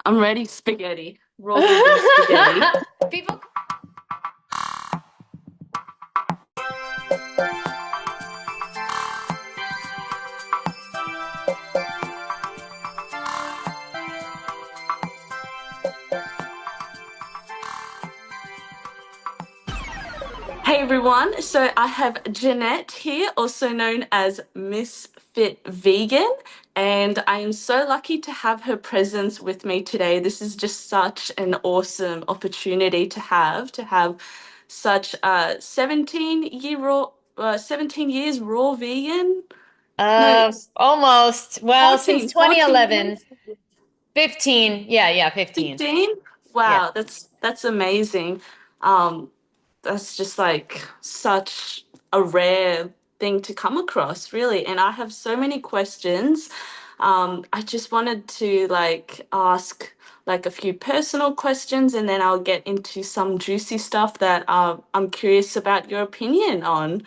I'm ready. Spaghetti. Raw vegan spaghetti. People. Hey everyone. So I have Jeanette here, also known as Misfit Vegan, and I am so lucky to have her presence with me today. This is just such an awesome opportunity to have such a 17 years raw vegan. No, Almost. Well, since 14 2011, years. 15. Yeah, 15. 15? Yeah. Wow, that's amazing. Um, that's just like such a rare thing to come across, really. And I have so many questions. I just wanted to like ask like a few personal questions, and then I'll get into some juicy stuff that I'm curious about your opinion on.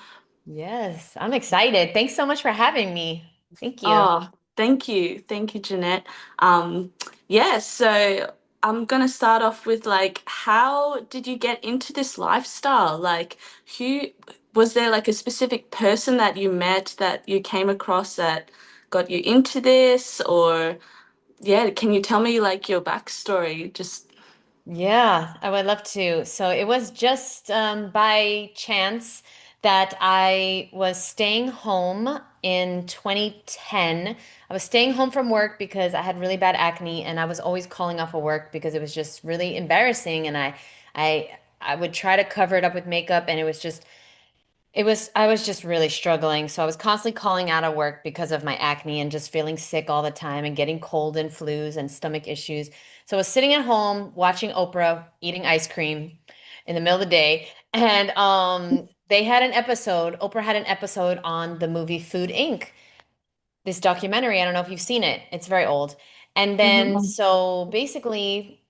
Yes, I'm excited. Thanks so much for having me. Thank you. Oh, thank you. Thank you, Jeanette. Um, yeah, so I'm gonna start off with like, how did you get into this lifestyle? Like, who was there like a specific person that you met that you came across that got you into this? Or yeah, can you tell me like your backstory? Just Yeah, I would love to. So it was just by chance that I was staying home in 2010. I was staying home from work because I had really bad acne and I was always calling off of work because it was just really embarrassing and I I would try to cover it up with makeup and I was just really struggling. So I was constantly calling out of work because of my acne and just feeling sick all the time and getting cold and flus and stomach issues. So I was sitting at home watching Oprah, eating ice cream in the middle of the day. And they had an episode, Oprah had an episode on the movie Food Inc., this documentary. I don't know if you've seen it. It's very old. And then Mhm. so basically,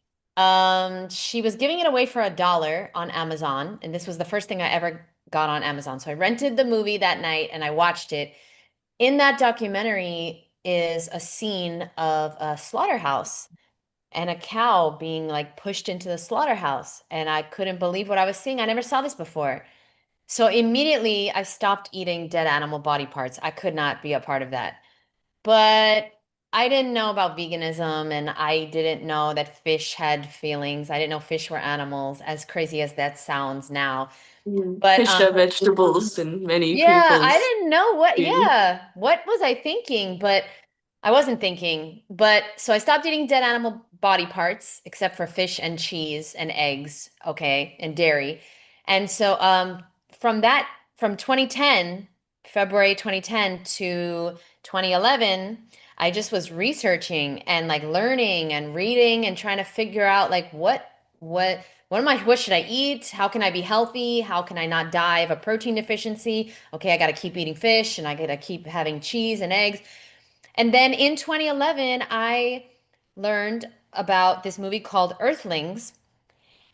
she was giving it away for $1 on Amazon, and this was the first thing I ever got on Amazon. So I rented the movie that night and I watched it. In that documentary is a scene of a slaughterhouse and a cow being like pushed into the slaughterhouse, and I couldn't believe what I was seeing. I never saw this before. So immediately I stopped eating dead animal body parts. I could not be a part of that. But I didn't know about veganism and I didn't know that fish had feelings. I didn't know fish were animals, as crazy as that sounds now. Mm. But Fish are vegetables in many yeah, I people's didn't know view. what was I thinking? But I wasn't thinking. But so I stopped eating dead animal body parts, except for fish and cheese and eggs, okay, and dairy. And so from that, from 2010, February 2010 to 2011, I just was researching and like learning and reading and trying to figure out like what should I eat? How can I be healthy? How can I not die of a protein deficiency? Okay, I got to keep eating fish and I got to keep having cheese and eggs. And then in 2011, I learned about this movie called Earthlings.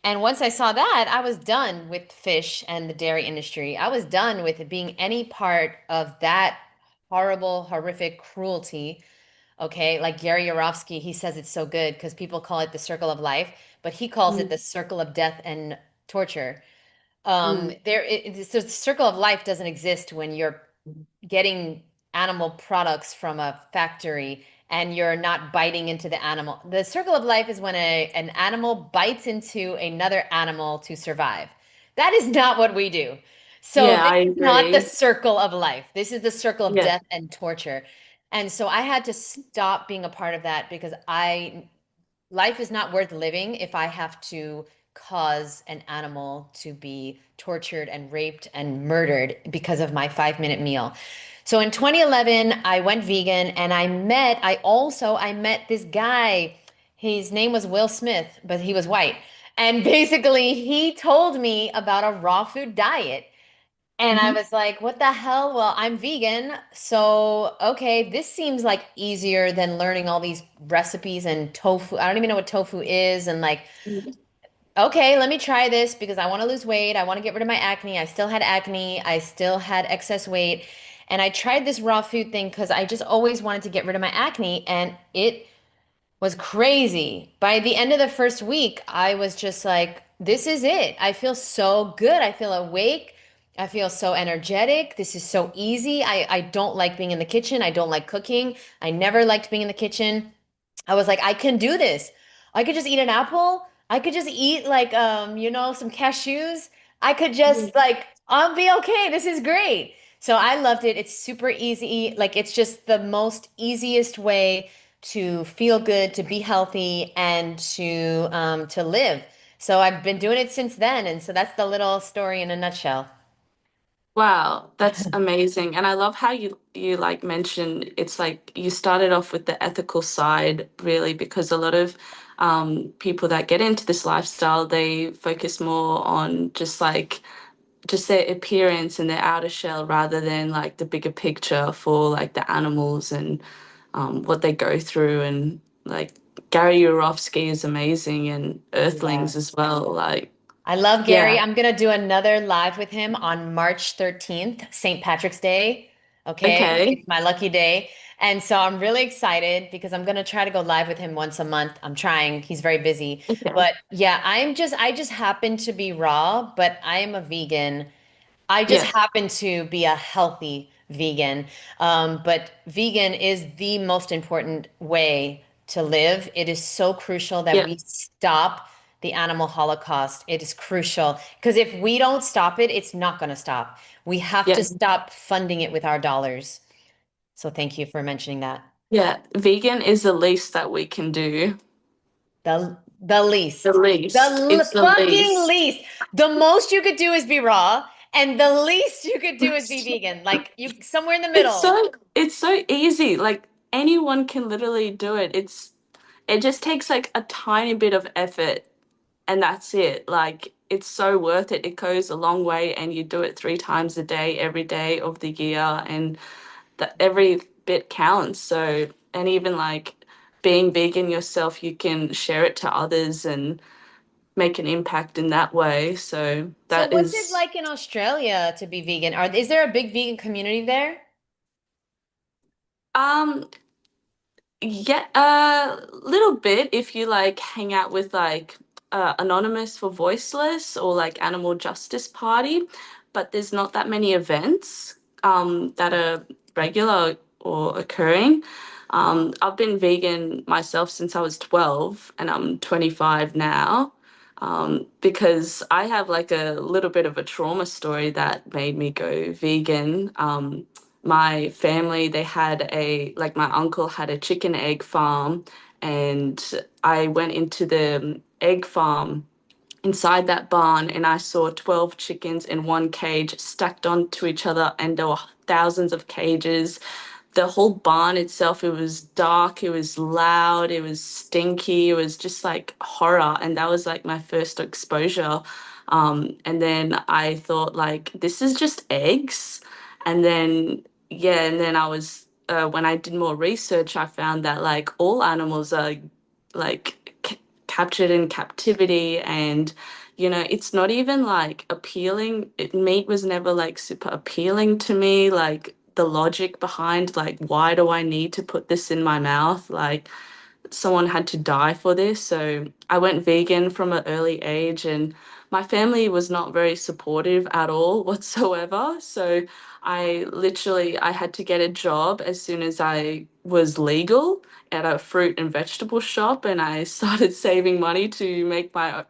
And once I saw that, I was done with fish and the dairy industry. I was done with it being any part of that horrible, horrific cruelty. Okay, like Gary Yourofsky, he says it's so good because people call it the circle of life, but he calls it Mm, the circle of death and torture. mm. So the circle of life doesn't exist when you're getting animal products from a factory and you're not biting into the animal. The circle of life is when an animal bites into another animal to survive. That is not what we do. So Yeah, this I is not the agree. circle of life. This is the circle of Yeah. death and torture. And so I had to stop being a part of that because I life is not worth living if I have to cause an animal to be tortured and raped and murdered because of my 5 minute meal. So in 2011, I went vegan and I met this guy. His name was Will Smith, but he was white. And basically, he told me about a raw food diet. And I Hmm. was like, what the hell? Well, I'm vegan. So, okay, this seems like easier than learning all these recipes and tofu. I don't even know what tofu is. And like, okay, let me try this because I want to lose weight. I want to get rid of my acne. I still had acne. I still had excess weight. And I tried this raw food thing because I just always wanted to get rid of my acne. And it was crazy. By the end of the first week, I was just like, this is it. I feel so good. I feel awake. I feel so energetic. This is so easy. I don't like being in the kitchen. I don't like cooking. I never liked being in the kitchen. I was like, I can do this. I could just eat an apple. I could just eat like some cashews. I could just like I'll be okay. This is great. So I loved it. It's super easy. Like it's just the most easiest way to feel good, to be healthy, and to live. So I've been doing it since then, and so that's the little story in a nutshell. Wow, that's amazing. And I love how you like mentioned it's like you started off with the ethical side really because a lot of people that get into this lifestyle they focus more on just their appearance and their outer shell rather than like the bigger picture for like the animals and what they go through and like Gary Yourofsky is amazing and Earthlings as Yes. well. Like I love Gary. yeah, I'm gonna do another live with him on March 13th, St. Patrick's Day. Okay, okay, it's my lucky day. And so I'm really excited because I'm gonna try to go live with him once a month. I'm trying. He's very busy. okay, But yeah, I just happen to be raw, but I am a vegan. I just yeah, happen to be a healthy vegan. But vegan is the most important way to live. It is so crucial that yeah, we stop the animal holocaust. It is crucial because if we don't stop it, it's not going to stop. We have to yeah. stop funding it with our dollars. So thank you for mentioning that. Yeah, vegan is the least that we can do. The The least, least. It's the fucking least. least. The most you could do is be raw, and the least you could do is be vegan. Like you somewhere in the It's middle. so easy. Like anyone can literally do it. It just takes like a tiny bit of effort and that's it. Like it's so worth it. It goes a long way and you do it 3 times a day, every day of the year and that every bit counts. So and even like being vegan yourself, you can share it to others and make an impact in that way. So So that what's it is like in Australia to be vegan? Is there a big vegan community there? um yeah, a little bit if you like hang out with like Anonymous for Voiceless or like Animal Justice Party, but there's not that many events that are regular or occurring. I've been vegan myself since I was 12 and I'm 25 now. Because I have like a little bit of a trauma story that made me go vegan. My family, they had like my uncle had a chicken egg farm, and I went into the egg farm inside that barn and I saw 12 chickens in one cage stacked onto each other, and there were thousands of cages. The whole barn itself, it was dark, it was loud, it was stinky, it was just like horror. And that was like my first exposure. And then I thought, like, this is just eggs. And then, yeah, and then when I did more research, I found that like all animals are like captured in captivity and it's not even like appealing meat was never like super appealing to me, like the logic behind like why do I need to put this in my mouth, like someone had to die for this. So I went vegan from an early age, and my family was not very supportive at all whatsoever. So I had to get a job as soon as I was legal at a fruit and vegetable shop, and I started saving money to make my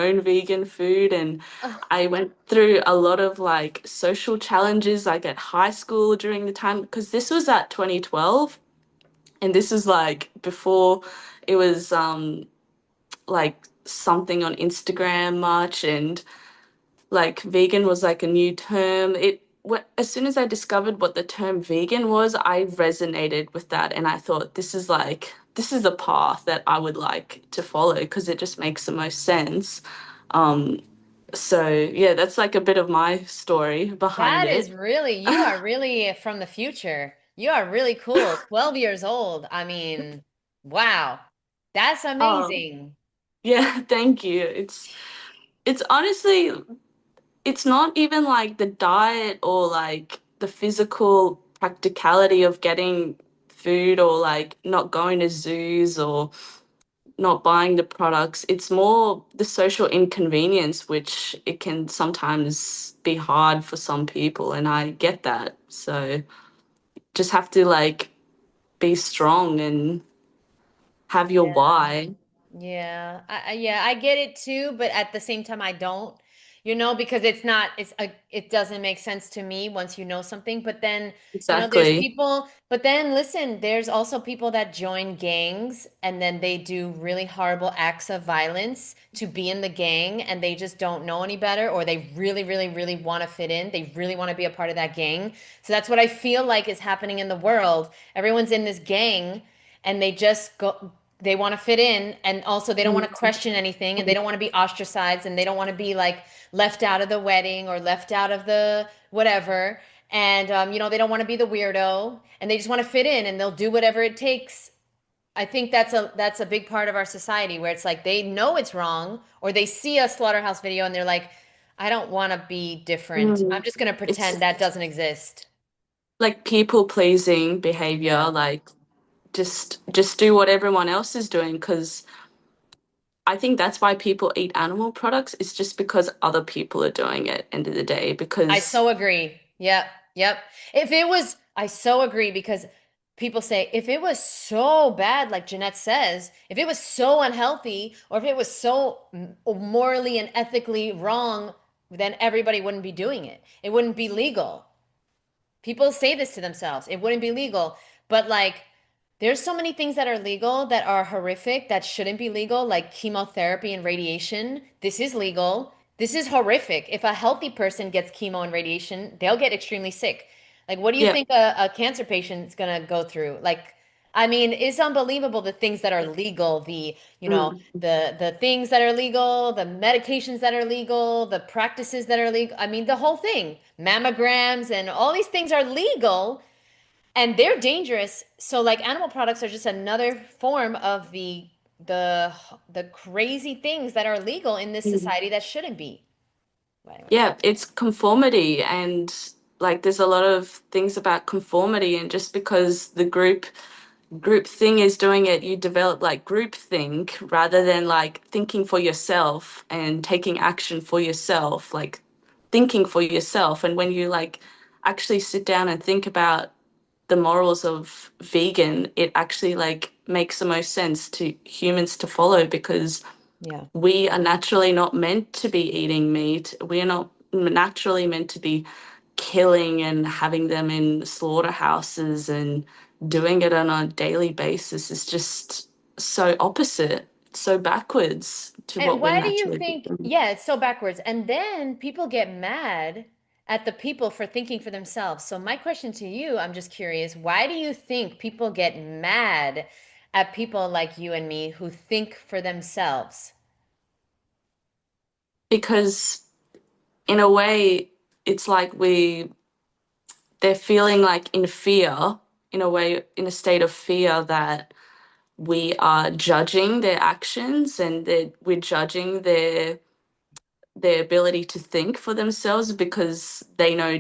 own vegan food. And Oh, I went through a lot of like social challenges like at high school during the time because this was at 2012 and this is like before it was like something on Instagram much, and like vegan was like a new term. As soon as I discovered what the term vegan was, I resonated with that and I thought this is the path that I would like to follow because it just makes the most sense. Um so yeah, that's like a bit of my story behind that is it. really, you are really from the future. You are really cool. 12 years old. I mean, wow. That's Oh, amazing. yeah, thank you. It's honestly it's not even like the diet or like the physical practicality of getting food or like not going to zoos or not buying the products. It's more the social inconvenience, which it can sometimes be hard for some people, and I get that. So just have to like be strong and have your why. Yeah, yeah, I get it too, but at the same time, I don't, because it's not, it doesn't make sense to me once you know something. But then, there's Exactly. people, but then listen, there's also people that join gangs and then they do really horrible acts of violence to be in the gang and they just don't know any better, or they really, really, really want to fit in. They really want to be a part of that gang. So that's what I feel like is happening in the world. Everyone's in this gang and they just go, they want to fit in, and also they don't want to question anything, and they don't want to be ostracized, and they don't want to be like left out of the wedding or left out of the whatever. And they don't want to be the weirdo, and they just want to fit in, and they'll do whatever it takes. I think that's a big part of our society, where it's like they know it's wrong, or they see a slaughterhouse video and they're like, I don't want to be different, I'm Mm. just going to It's pretend that doesn't exist. like people pleasing Yeah. behavior, like just do what everyone else is doing because I think that's why people eat animal products. It's just because other people are doing it end of the day I because so agree. Yep. Yep. I so agree, because people say if it was so bad, like Jeanette says, if it was so unhealthy, or if it was so morally and ethically wrong, then everybody wouldn't be doing it. It wouldn't be legal. People say this to themselves. It wouldn't be legal. But like, there's so many things that are legal that are horrific that shouldn't be legal, like chemotherapy and radiation. This is legal. This is horrific. If a healthy person gets chemo and radiation, they'll get extremely sick. Like, what do you yeah. think a cancer patient is going to go through? Like, I mean, it's unbelievable the things that are legal, Mm. the things that are legal, the medications that are legal, the practices that are legal. I mean, the whole thing. Mammograms and all these things are legal and they're dangerous. So like animal products are just another form of the the crazy things that are legal in this Mm. society that shouldn't be. But anyway. Yeah, it's conformity and like there's a lot of things about conformity and just because the group thing is doing it, you develop like group think rather than like thinking for yourself and taking action for yourself, like thinking for yourself. And when you like actually sit down and think about the morals of vegan, it actually like makes the most sense to humans to follow because Yeah. we are naturally not meant to be eating meat. We are not naturally meant to be killing and having them in slaughterhouses and doing it on a daily basis. Is just so opposite, so backwards to And what we're why do you naturally think, doing. yeah, it's so backwards. And then people get mad at the people for thinking for themselves. So my question to you, I'm just curious, why do you think people get mad at people like you and me who think for themselves? Because in a way, it's like they're feeling like in fear, in a way, in a state of fear that we are judging their actions and that we're judging their ability to think for themselves because they know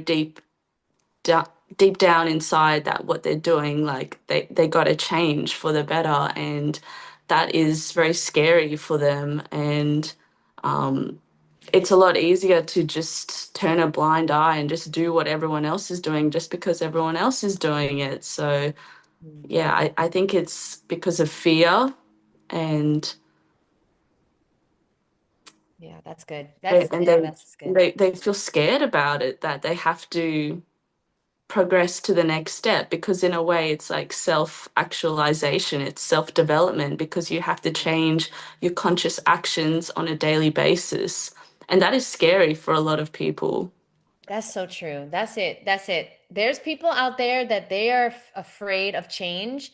down deep down inside that what they're doing like they got to change for the better and that is very scary for them and it's a lot easier to just turn a blind eye and just do what everyone else is doing just because everyone else is doing it. So Hmm. yeah, I think it's because of fear and Yeah, that's good. they, That's, and yeah, they that's good. they feel scared about it that they have to progress to the next step because in a way it's like self actualization, it's self development because you have to change your conscious actions on a daily basis and that is scary for a lot of people. That's so true. That's it. That's it. There's people out there that they are afraid of change,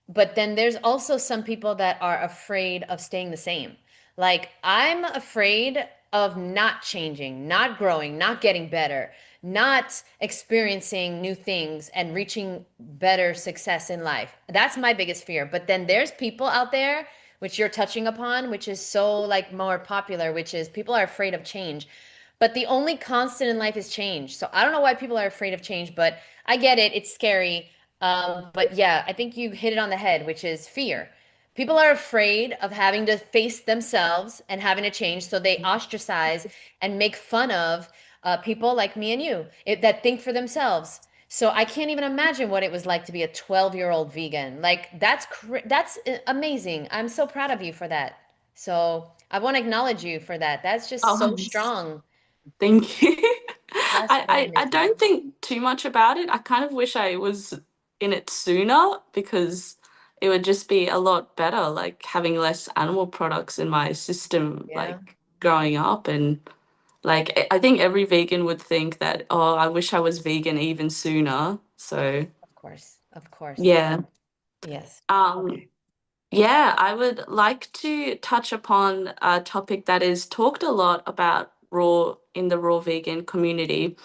but then there's also some people that are afraid of staying the same. Like I'm afraid of not changing, not growing, not getting better, not experiencing new things and reaching better success in life. That's my biggest fear. But then there's people out there which you're touching upon, which is so like more popular, which is people are afraid of change. But the only constant in life is change. So I don't know why people are afraid of change, but I get it. It's scary. But yeah, I think you hit it on the head, which is fear. People are afraid of having to face themselves and having to change, so they ostracize and make fun of people like me and you that think for themselves. So I can't even imagine what it was like to be a 12-year-old vegan. Like that's amazing. I'm so proud of you for that. So I want to acknowledge you for that. That's just so Oh, strong. thank you. That's very I amazing. don't think too much about it. I kind of wish I was in it sooner because it would just be a lot better, like having less animal products in my system, Yeah, like growing up. And like, I think every vegan would think that, oh, I wish I was vegan even sooner. So, of course. Of course. yeah. Yes. Um, Okay. Yeah, I would like to touch upon a topic that is talked a lot about raw vegan community.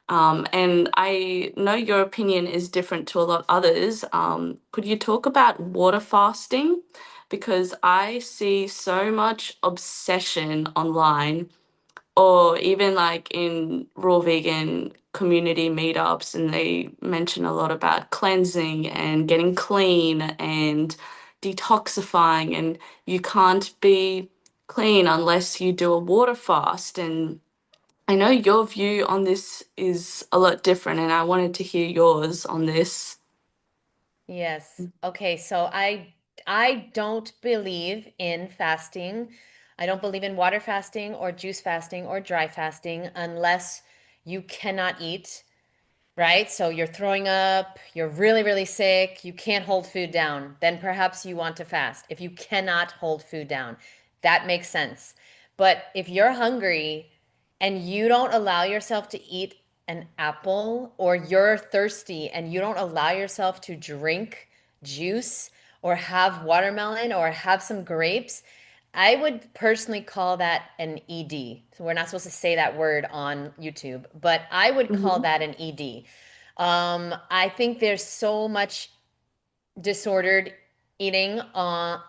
And I know your opinion is different to a lot others. Could you talk about water fasting? Because I see so much obsession online or even like in raw vegan community meetups, and they mention a lot about cleansing and getting clean and detoxifying, and you can't be clean unless you do a water fast. And I know your view on this is a lot different, and I wanted to hear yours on this. Yes. Okay, so I don't believe in fasting. I don't believe in water fasting or juice fasting or dry fasting unless you cannot eat, right? So you're throwing up, you're really, really sick, you can't hold food down, then perhaps you want to fast. If you cannot hold food down, that makes sense. But if you're hungry and you don't allow yourself to eat an apple, or you're thirsty and you don't allow yourself to drink juice or have watermelon or have some grapes, I would personally call that an ED. So we're not supposed to say that word on YouTube, but I would call Hmm. that an ED. I think there's so much disordered eating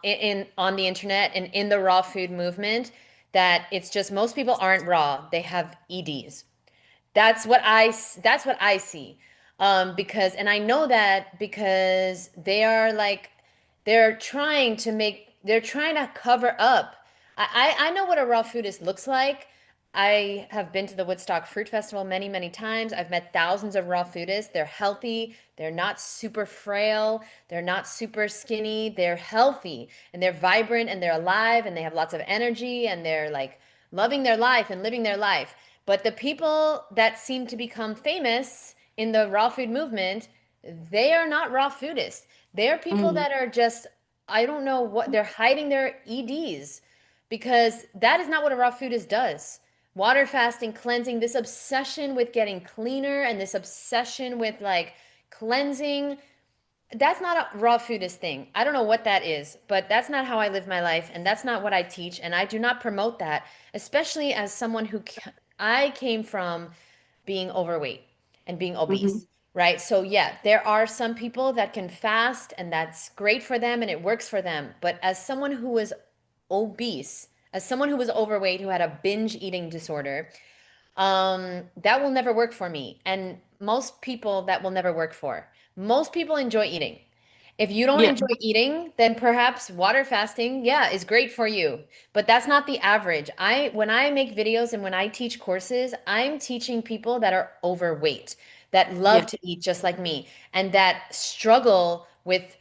in on the internet and in the raw food movement that it's just most people aren't raw. They have EDs. That's what I see. Because and I know that because they're trying to cover up. I know what a raw foodist looks like. I have been to the Woodstock Fruit Festival many, many times. I've met thousands of raw foodists. They're healthy. They're not super frail. They're not super skinny. They're healthy and they're vibrant and they're alive and they have lots of energy and they're like loving their life and living their life. But the people that seem to become famous in the raw food movement, they are not raw foodists. They're people Hmm. that are just, I don't know what, they're hiding their EDs because that is not what a raw foodist does. Water fasting, cleansing, this obsession with getting cleaner and this obsession with like cleansing, that's not a raw foodist thing. I don't know what that is, but that's not how I live my life, and that's not what I teach, and I do not promote that, especially as someone I came from being overweight and being Hmm. obese, right? So yeah, there are some people that can fast and that's great for them and it works for them, but as someone who was obese, as someone who was overweight, who had a binge eating disorder, that will never work for me. And most people that will never work for. Most people enjoy eating. If you don't Yeah. enjoy eating, then perhaps water fasting, yeah, is great for you. But that's not the average. When I make videos and when I teach courses, I'm teaching people that are overweight, that love Yeah. to eat just like me, and that struggle with,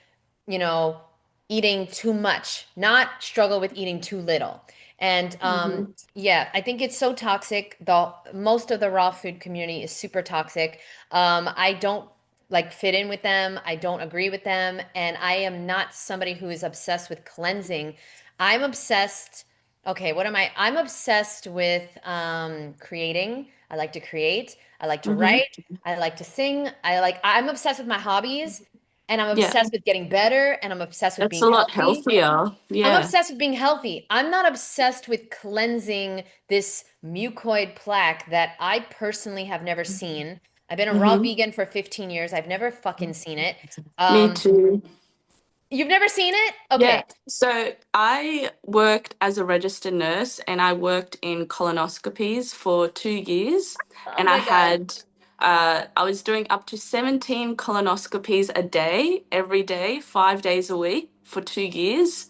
you know, eating too much, not struggle with eating too little. And Hmm. yeah, I think it's so toxic. The most of the raw food community is super toxic. I don't like fit in with them. I don't agree with them, and I am not somebody who is obsessed with cleansing. I'm obsessed. Okay, what am I? I'm obsessed with creating. I like to create. I like to Hmm. write. I like to sing. I'm obsessed with my hobbies, and I'm Yeah. obsessed with getting better, and I'm obsessed with That's being a lot healthy. healthier. I'm Yeah. obsessed with being healthy. I'm not obsessed with cleansing this mucoid plaque that I personally have never seen. I've been a raw Hmm. vegan for 15 years. I've never fucking seen it. Me Um, too. you've never seen it? Yeah. Okay. So I worked as a registered nurse and I worked in colonoscopies for 2 years. Oh And I my God. had I was doing up to 17 colonoscopies a day, every day, 5 days a week for 2 years.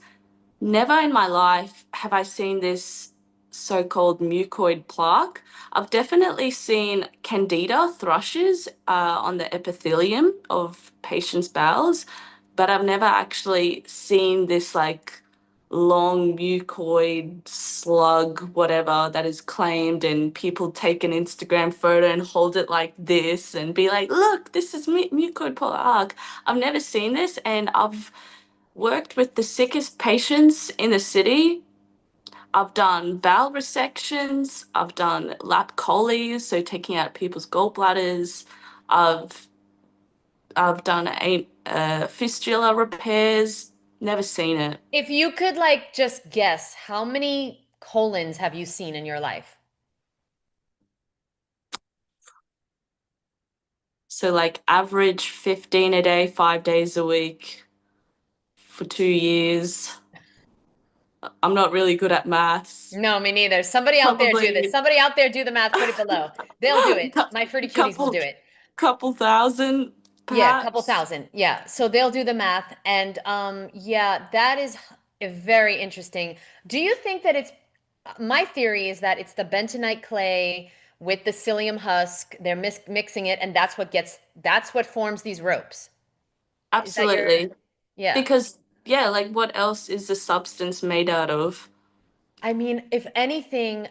Never in my life have I seen this so-called mucoid plaque. I've definitely seen candida thrushes on the epithelium of patients' bowels, but I've never actually seen this like long mucoid slug, whatever, that is claimed, and people take an Instagram photo and hold it like this and be like, look, this is mucoid plaque. I've never seen this, and I've worked with the sickest patients in the city. I've done bowel resections. I've done lap choles, so taking out people's gallbladders. I've I've done fistula repairs. Never seen it. If you could like just guess, how many colons have you seen in your life? So like average 15 a day, 5 days a week for 2 years. I'm not really good at maths. No, me neither. Somebody out there do this. Probably Somebody out there do the math, put it below. They'll do it. My fruity cuties will couple do it. couple thousand, Yeah, a couple perhaps. thousand. Yeah. So they'll do the math. And yeah, that is very interesting. Do you think that it's my theory is that it's the bentonite clay with the psyllium husk. They're mixing it, and that's what forms these ropes. Is that your Absolutely. yeah. Because, yeah, like what else is the substance made out of? I mean, if anything,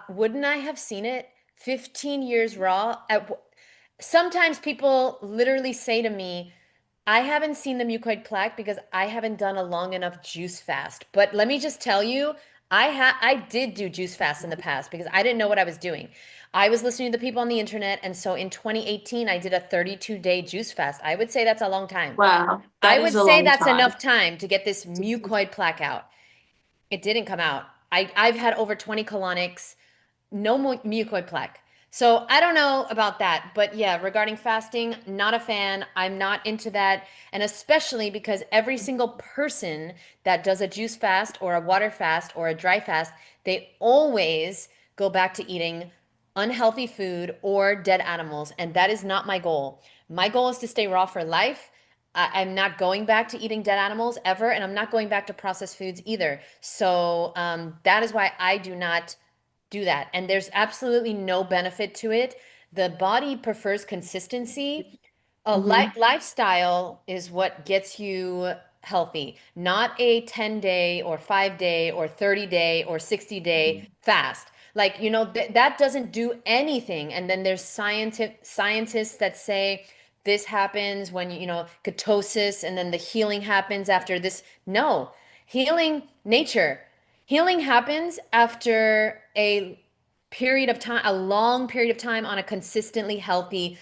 wouldn't I have seen it? 15 years raw. Sometimes people literally say to me, I haven't seen the mucoid plaque because I haven't done a long enough juice fast. But let me just tell you, I did do juice fast in the past because I didn't know what I was doing. I was listening to the people on the internet, and so in 2018, I did a 32-day juice fast. I would say that's a long time. Wow, I that is would a say long that's time. enough time to get this mucoid plaque out. It didn't come out. I've had over 20 colonics, no mucoid plaque. So I don't know about that, but yeah, regarding fasting, not a fan. I'm not into that. And especially because every single person that does a juice fast or a water fast or a dry fast, they always go back to eating unhealthy food or dead animals. And that is not my goal. My goal is to stay raw for life. I'm not going back to eating dead animals ever, and I'm not going back to processed foods either. So that is why I do not do that. And there's absolutely no benefit to it. The body prefers consistency. A Hmm. lifestyle is what gets you healthy, not a 10-day or 5-day or 30-day or 60-day fast. Like, that doesn't do anything. And then there's scientists that say this happens when, ketosis, and then the healing happens after this. No, nature. Healing happens after a period of time, a long period of time on a consistently healthy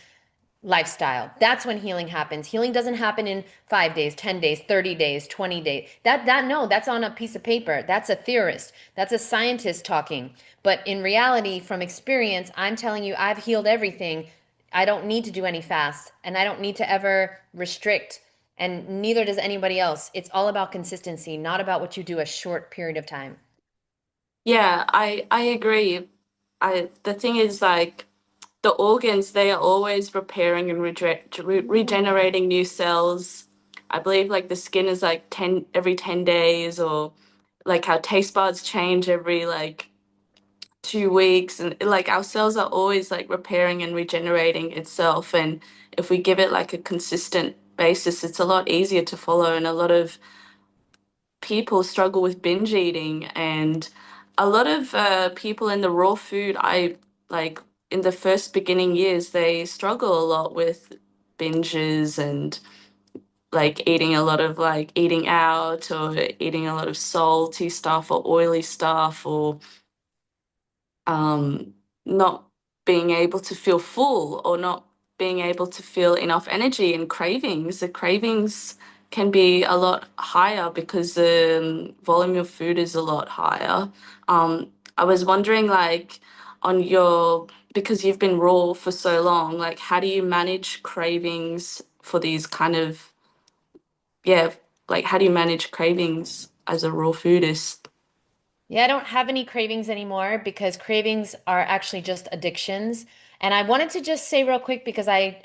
lifestyle. That's when healing happens. Healing doesn't happen in 5 days, 10 days, 30 days, 20 days. No, that's on a piece of paper. That's a theorist. That's a scientist talking. But in reality, from experience, I'm telling you, I've healed everything. I don't need to do any fast, and I don't need to ever restrict, and neither does anybody else. It's all about consistency, not about what you do a short period of time. Yeah, I agree. The thing is like the organs, they are always repairing and regenerating new cells. I believe like the skin is like 10 every 10 days, or like how taste buds change every like 2 weeks, and like our cells are always like repairing and regenerating itself, and if we give it like a consistent basis, it's a lot easier to follow. And a lot of people struggle with binge eating, and a lot of people in the raw food, I like in the first beginning years, they struggle a lot with binges and like eating a lot of like eating out, or eating a lot of salty stuff or oily stuff, or not being able to feel full, or not being able to feel enough energy, and cravings. The cravings can be a lot higher because the volume of food is a lot higher. I was wondering, like, on your, because you've been raw for so long, like, how do you manage cravings for these kind of, yeah, like, how do you manage cravings as a raw foodist? Yeah, I don't have any cravings anymore because cravings are actually just addictions. And I wanted to just say real quick because I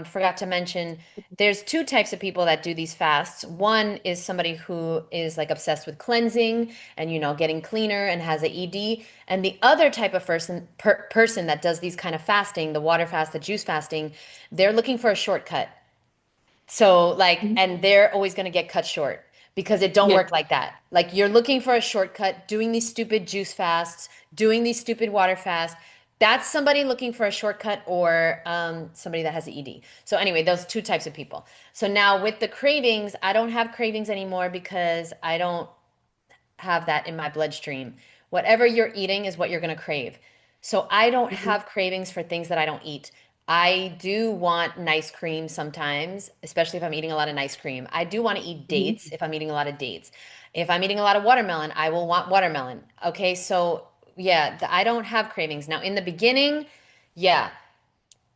forgot to mention there's two types of people that do these fasts. One is somebody who is like obsessed with cleansing and getting cleaner and has a ED, and the other type of person that does these kind of fasting, the water fast, the juice fasting, they're looking for a shortcut. So like, Mhm. and they're always going to get cut short because it don't Yeah. work like that. Like you're looking for a shortcut, doing these stupid juice fasts, doing these stupid water fasts. That's somebody looking for a shortcut or somebody that has an ED. So anyway, those two types of people. So now with the cravings, I don't have cravings anymore because I don't have that in my bloodstream. Whatever you're eating is what you're going to crave. So I don't Mhm. have cravings for things that I don't eat. I do want nice cream sometimes, especially if I'm eating a lot of nice cream. I do want to eat Mhm. dates if I'm eating a lot of dates. If I'm eating a lot of watermelon, I will want watermelon. Okay, so yeah, I don't have cravings. Now, in the beginning, yeah,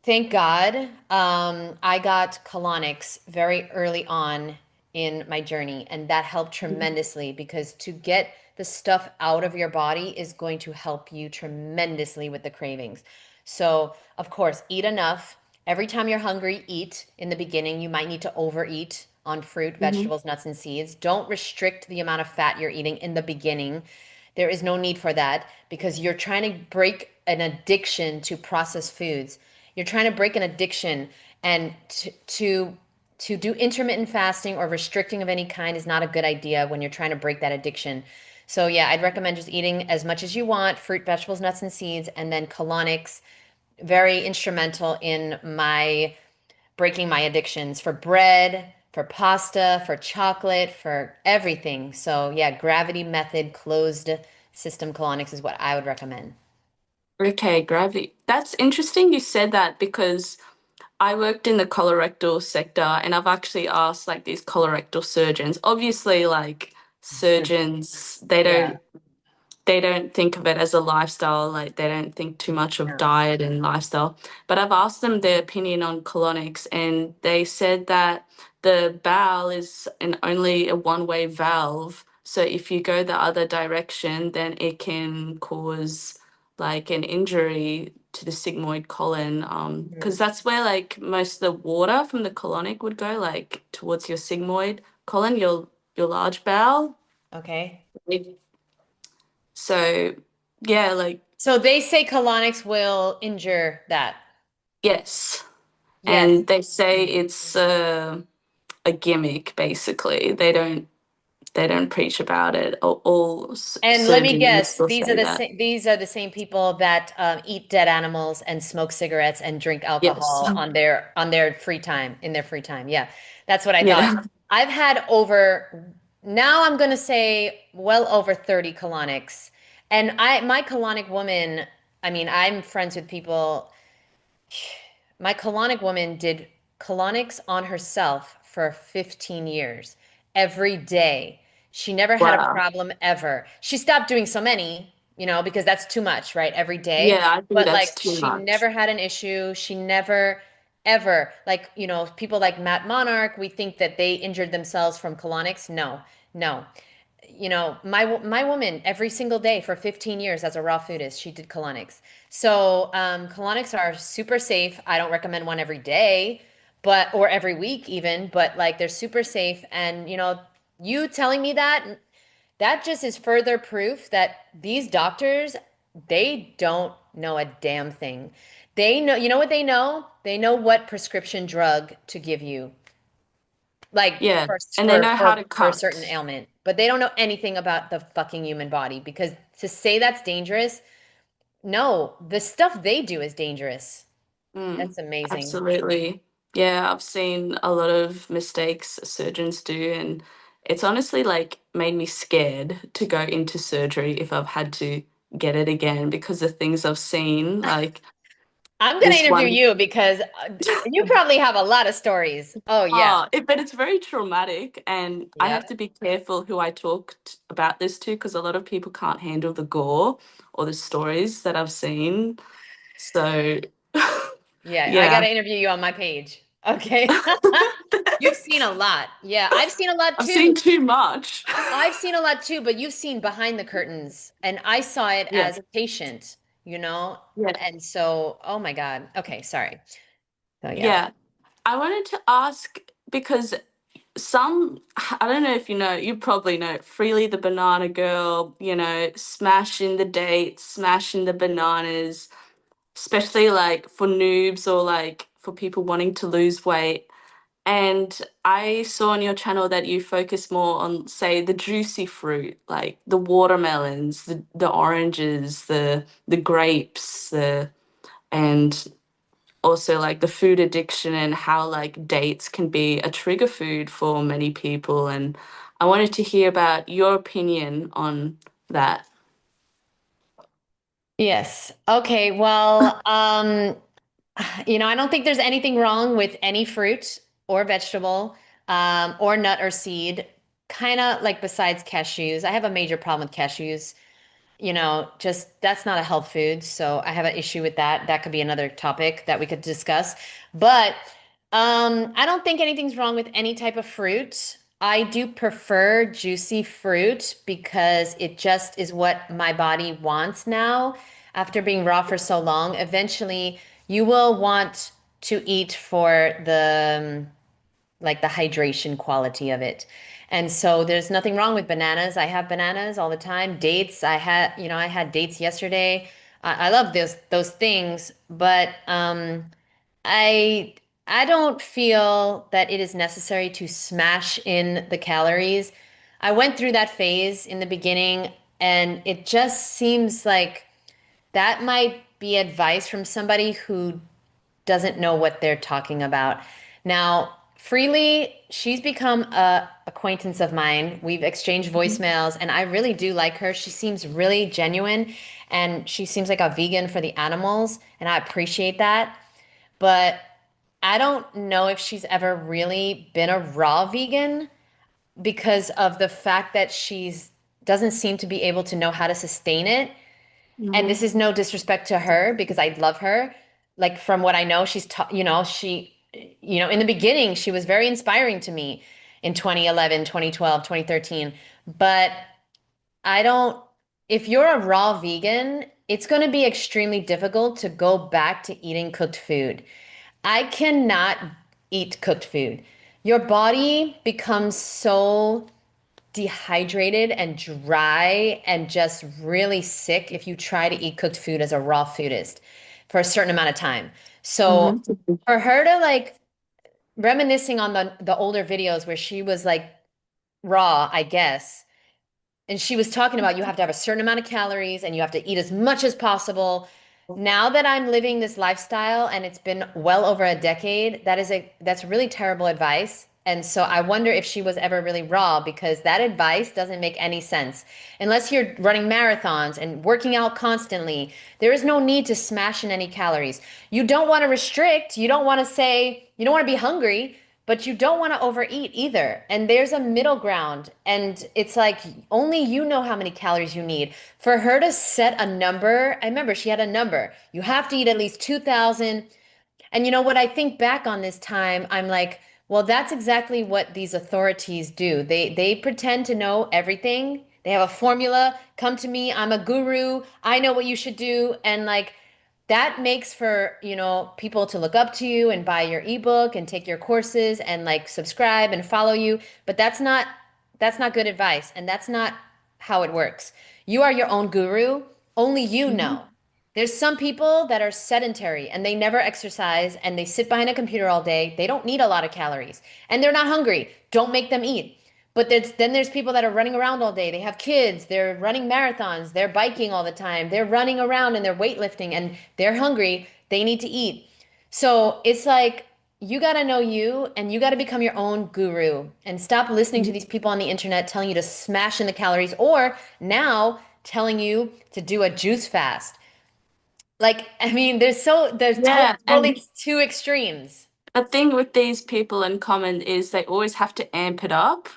thank God. I got colonics very early on in my journey, and that helped Mhm. tremendously because to get the stuff out of your body is going to help you tremendously with the cravings. So, of course, eat enough. Every time you're hungry, eat. In the beginning, you might need to overeat on fruit, Mhm. vegetables, nuts, and seeds. Don't restrict the amount of fat you're eating in the beginning. There is no need for that because you're trying to break an addiction to processed foods. You're trying to break an addiction, and to do intermittent fasting or restricting of any kind is not a good idea when you're trying to break that addiction. So yeah, I'd recommend just eating as much as you want, fruit, vegetables, nuts, and seeds, and then colonics, very instrumental in my breaking my addictions for bread, for pasta, for chocolate, for everything. So yeah, gravity method closed system colonics is what I would recommend. Okay, gravity. That's interesting you said that because I worked in the colorectal sector and I've actually asked like these colorectal surgeons. Obviously, like surgeons, Yeah. they don't think of it as a lifestyle, like they don't think too much of No. diet and lifestyle. But I've asked them their opinion on colonics, and they said that the bowel is an only a one-way valve. So if you go the other direction, then it can cause like an injury to the sigmoid colon. Mhm. Because that's where like most of the water from the colonic would go, like towards your sigmoid colon, your large bowel. Okay. So, yeah, like, So they say colonics will injure that. yes. Yes. And they say it's a gimmick, basically. They don't preach about it. All And let me surgeons guess, will say that. these are the same people that eat dead animals and smoke cigarettes and drink Yes. alcohol on their free time, in their free time. Yeah, that's what I thought. Yeah. I've had over now I'm going to say well over 30 colonics. And my colonic woman, I mean, I'm friends with people. My colonic woman did colonics on herself for 15 years, every day. She never had a Wow. problem ever. She stopped doing so many, because that's too much, right? Every day. Yeah, I think But that's like too she much. never had an issue. She never, ever, like, people like Matt Monarch, we think that they injured themselves from colonics. No, no. My woman every single day for 15 years as a raw foodist, she did colonics. So colonics are super safe. I don't recommend one every day, or every week even, but like they're super safe. And you telling me that just is further proof that these doctors, they don't know a damn thing. They know, you know what they know? They know what prescription drug to give you, like Yeah. for And they for know how for to for a certain cut. ailment, but they don't know anything about the fucking human body because to say that's dangerous, no, the stuff they do is dangerous. Mm, That's amazing. absolutely. Yeah, I've seen a lot of mistakes surgeons do, and it's honestly like made me scared to go into surgery if I've had to get it again because the things I've seen, like I'm gonna this interview one. you because you probably have a lot of stories. Oh yeah. But it's very traumatic, and I Yeah. have to be careful who I about this to because a lot of people can't handle the gore or the stories that I've seen. So, Yeah, I yeah. gotta interview you on my page. Okay. You've seen a lot. Yeah, I've seen a lot I've too. seen too much. I've seen a lot too, but you've seen behind the curtains, and I saw it Yeah. as a patient. you know? Yeah. And so, oh my God. Okay, sorry. So yeah. Yeah. I wanted to ask because some, I don't know if you know, you probably know, Freely the Banana Girl, smashing the dates, smashing the bananas, especially like for noobs or like for people wanting to lose weight. And I saw on your channel that you focus more on, say, the juicy fruit, like the watermelons, the oranges, the grapes, and also like the food addiction and how like dates can be a trigger food for many people. And I wanted to hear about your opinion on that. Yes. Okay. Well, I don't think there's anything wrong with any fruit or vegetable, or nut or seed, kind of like besides cashews. I have a major problem with cashews. Just that's not a health food. So I have an issue with that. That could be another topic that we could discuss. But I don't think anything's wrong with any type of fruit. I do prefer juicy fruit because it just is what my body wants now after being raw for so long. Eventually, you will want to eat for the hydration quality of it. And so there's nothing wrong with bananas. I have bananas all the time. Dates, I had dates yesterday. I love those things, but I I don't feel that it is necessary to smash in the calories. I went through that phase in the beginning, and it just seems like that might be advice from somebody who doesn't know what they're talking about. Now, Freely, she's become a acquaintance of mine. We've exchanged Mhm. voicemails, and I really do like her. She seems really genuine, and she seems like a vegan for the animals, and I appreciate that. But I don't know if she's ever really been a raw vegan because of the fact that she's doesn't seem to be able to know how to sustain it. And Mhm. this is no disrespect to her because I love her. Like from what I know, in the beginning, she was very inspiring to me in 2011, 2012, 2013. But I don't, if you're a raw vegan, it's going to be extremely difficult to go back to eating cooked food. I cannot eat cooked food. Your body becomes so dehydrated and dry and just really sick if you try to eat cooked food as a raw foodist for a certain amount of time. So Mhm. for her to like reminiscing on the older videos where she was like raw, I guess, and she was talking about you have to have a certain amount of calories and you have to eat as much as possible. Now that I'm living this lifestyle and it's been well over a decade, that's really terrible advice. And so I wonder if she was ever really raw because that advice doesn't make any sense. Unless you're running marathons and working out constantly, there is no need to smash in any calories. You don't want to restrict, you don't want to say, you don't want to be hungry, but you don't want to overeat either. And there's a middle ground. And it's like only you know how many calories you need. For her to set a number, I remember she had a number. You have to eat at least 2,000. And you know what? I think back on this time, I'm like, well, that's exactly what these authorities do. They pretend to know everything. They have a formula. Come to me. I'm a guru. I know what you should do. And like that makes for, people to look up to you and buy your ebook and take your courses and like subscribe and follow you. But that's not good advice. And that's not how it works. You are your own guru. Only you know. Mhm. There's some people that are sedentary and they never exercise and they sit behind a computer all day. They don't need a lot of calories and they're not hungry. Don't make them eat. But then there's people that are running around all day. They have kids, they're running marathons, they're biking all the time, they're running around and they're weightlifting and they're hungry. They need to eat. So it's like you got to know you and you got to become your own guru and stop listening to these people on the internet telling you to smash in the calories or now telling you to do a juice fast. Like, I mean, there's Yeah, and totally two extremes. the thing with these people in common is they always have to amp it up.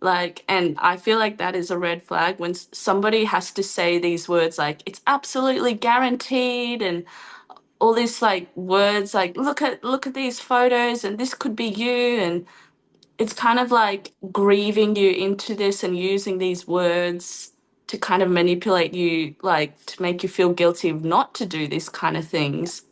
Like, and I feel like that is a red flag when somebody has to say these words like it's absolutely guaranteed and all these like words like look at these photos and this could be you, and it's kind of like grieving you into this and using these words to kind of manipulate you, like to make you feel guilty of not to do this kind of things.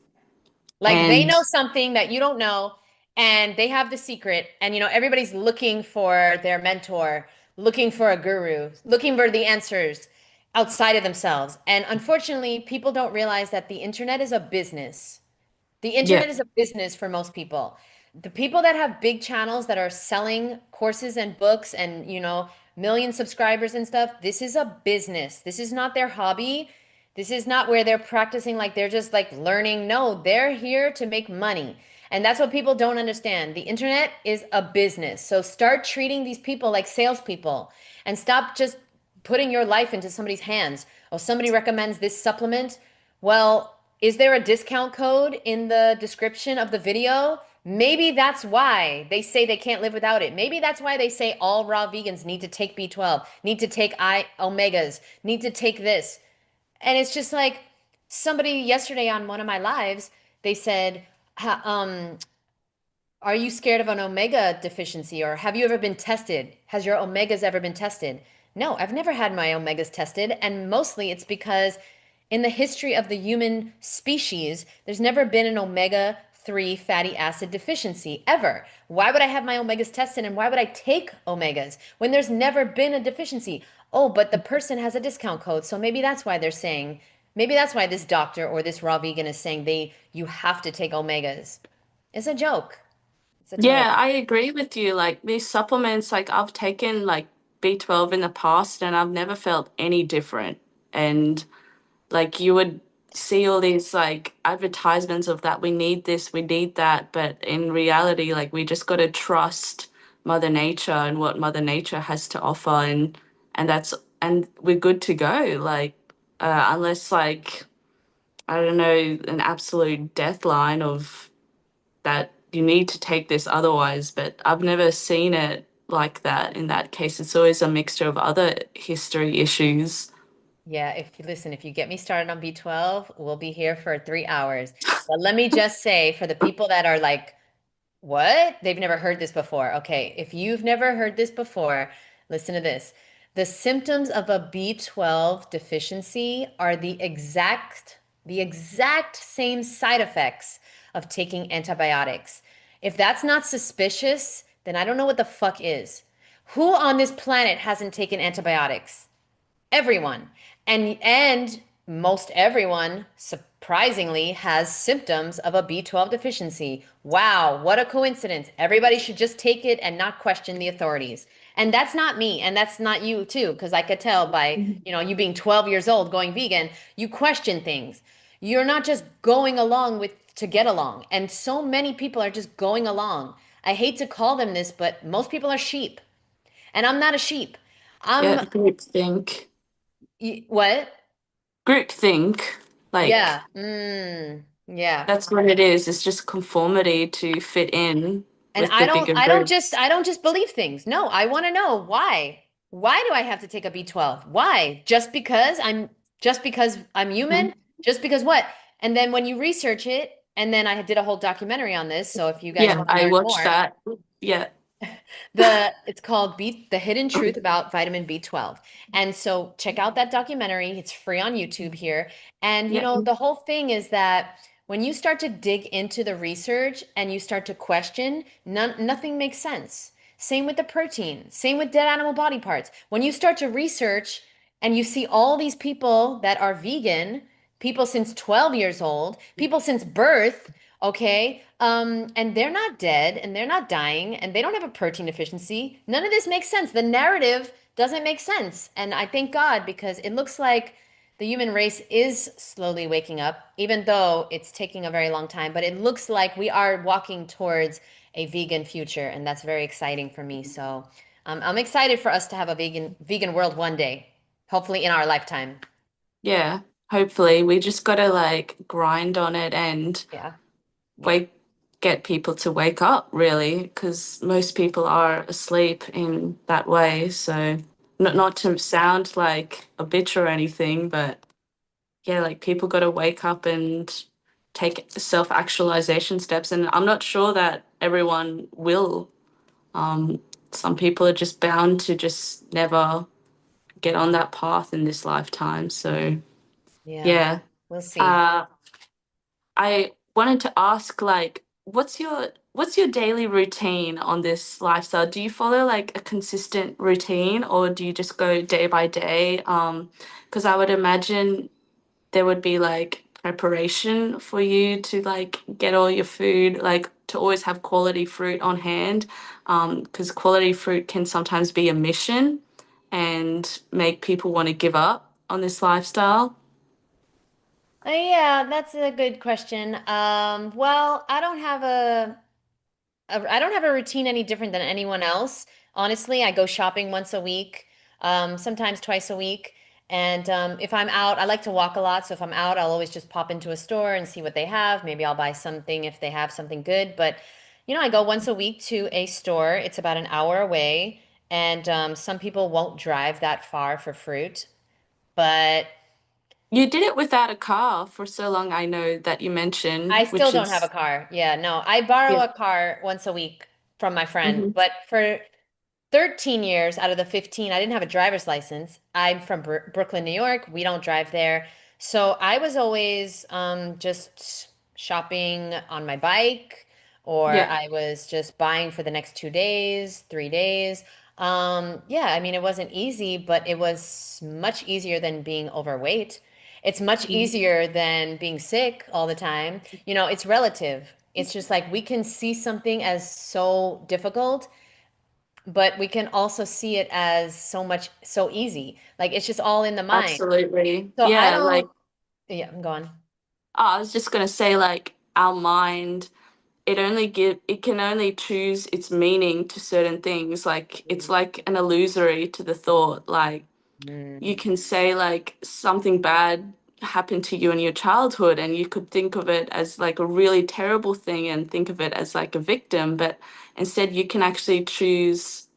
Like they And know something that you don't know, and they have the secret. And everybody's looking for their mentor, looking for a guru, looking for the answers outside of themselves. And unfortunately, people don't realize that the internet is a business. The yeah, internet is a business for most people. The people that have big channels that are selling courses and books and, million subscribers and stuff, this is a business. This is not their hobby. This is not where they're practicing like they're just like learning. No, they're here to make money. And that's what people don't understand. The internet is a business. So start treating these people like salespeople and stop just putting your life into somebody's hands. Oh, somebody recommends this supplement. Well, is there a discount code in the description of the video? Maybe that's why they say they can't live without it. Maybe that's why they say all raw vegans need to take B12, need to take omegas, need to take this. And it's just like somebody yesterday on one of my lives, they said, are you scared of an omega deficiency, or have you ever been tested? Has your omegas ever been tested? No, I've never had my omegas tested. And mostly it's because in the history of the human species, there's never been an omega-3 fatty acid deficiency ever. Why would I have my omegas tested, and why would I take omegas when there's never been a deficiency? Oh, but the person has a discount code. So maybe that's why they're saying, maybe that's why this doctor or this raw vegan is saying you have to take omegas. It's a joke. It's a total. yeah, I agree with you. Like these supplements, like I've taken like B12 in the past and I've never felt any different. And like you would see all these like advertisements of that we need this, we need that, but in reality, like we just got to trust Mother Nature and what Mother Nature has to offer, and that's and we're good to go. Like unless like I don't know an absolute death line of that you need to take this otherwise, but I've never seen it like that in that case. It's always a mixture of other history issues. Yeah, if you listen, if you get me started on B12, we'll be here for 3 hours. But let me just say, for the people that are like, what? They've never heard this before. Okay, if you've never heard this before, listen to this. The symptoms of a B12 deficiency are the exact same side effects of taking antibiotics. If that's not suspicious, then I don't know what the fuck is. Who on this planet hasn't taken antibiotics? Everyone. And most everyone surprisingly has symptoms of a B12 deficiency. Wow, what a coincidence. Everybody should just take it and not question the authorities. And that's not me, and that's not you too, because I could tell by, you being 12 years old going vegan, you question things. You're not just going along with to get along. And so many people are just going along. I hate to call them this, but most people are sheep. And I'm not a sheep. Yeah, I'm groupthink. what? Groupthink, like Yeah. Yeah. that's what it is. It's just conformity to fit in And with I the don't bigger I don't just groups. I don't just believe things. No, I want to know why. Why do I have to take a B12? Why? Just because I'm human? Mhm. Just because what? And then when you research it, and then I did a whole documentary on this, so if you guys Yeah, want to I learn watched more, that. Yeah, it's called The Hidden Truth About Vitamin B12. And so check out that documentary. It's free on YouTube here. And yeah, the whole thing is that when you start to dig into the research and you start to question, nothing makes sense. Same with the protein, same with dead animal body parts. When you start to research and you see all these people that are vegan, people since 12 years old, people since birth, okay? And they're not dead and they're not dying and they don't have a protein deficiency. None of this makes sense. The narrative doesn't make sense. And I thank God, because it looks like the human race is slowly waking up, even though it's taking a very long time. But it looks like we are walking towards a vegan future, and that's very exciting for me. So I'm excited for us to have a vegan world one day, hopefully in our lifetime. yeah. Hopefully, we just gotta like grind on it and Yeah, yeah. wake, get people to wake up, really, because most people are asleep in that way. So, Yeah. not to sound like a bitch or anything, but yeah, like people got to wake up and take self-actualization steps. And I'm not sure that everyone will. Um, some people are just bound to just never get on that path in this lifetime. So Yeah, yeah. we'll see. Uh, I wanted to ask, like, what's your daily routine on this lifestyle? Do you follow like a consistent routine, or do you just go day by day? Because I would imagine there would be like preparation for you to like get all your food, like to always have quality fruit on hand, because quality fruit can sometimes be a mission and make people want to give up on this lifestyle. Yeah, that's a good question. Well, I don't have a routine any different than anyone else. Honestly, I go shopping once a week, sometimes twice a week. And if I'm out, I like to walk a lot. So if I'm out, I'll always just pop into a store and see what they have. Maybe I'll buy something if they have something good. But, I go once a week to a store. It's about an hour away. And some people won't drive that far for fruit. But You did it without a car for so long, I know that you mentioned, I still which don't have a is, car. Yeah, no, I borrow yeah. a car once a week from my friend. Hmm. But for 13 years out of the 15, I didn't have a driver's license. I'm from Brooklyn, New York. We don't drive there. So I was always just shopping on my bike, or Yeah, I was just buying for the next 2 days, 3 days. Yeah, I mean, it wasn't easy, but it was much easier than being overweight. It's much mhm. easier than being sick all the time. It's relative. It's just like we can see something as so difficult, but we can also see it as so easy. Like it's just all in the mind. Absolutely. So I Yeah, like, don't, yeah, I'm going. I was just gonna say, like, our mind, it can only choose its meaning to certain things. Like, it's like an illusory to the thought. Like, Mm. you can say like something bad happened to you in your childhood, and you could think of it as like a really terrible thing and think of it as like a victim, but instead you can actually choose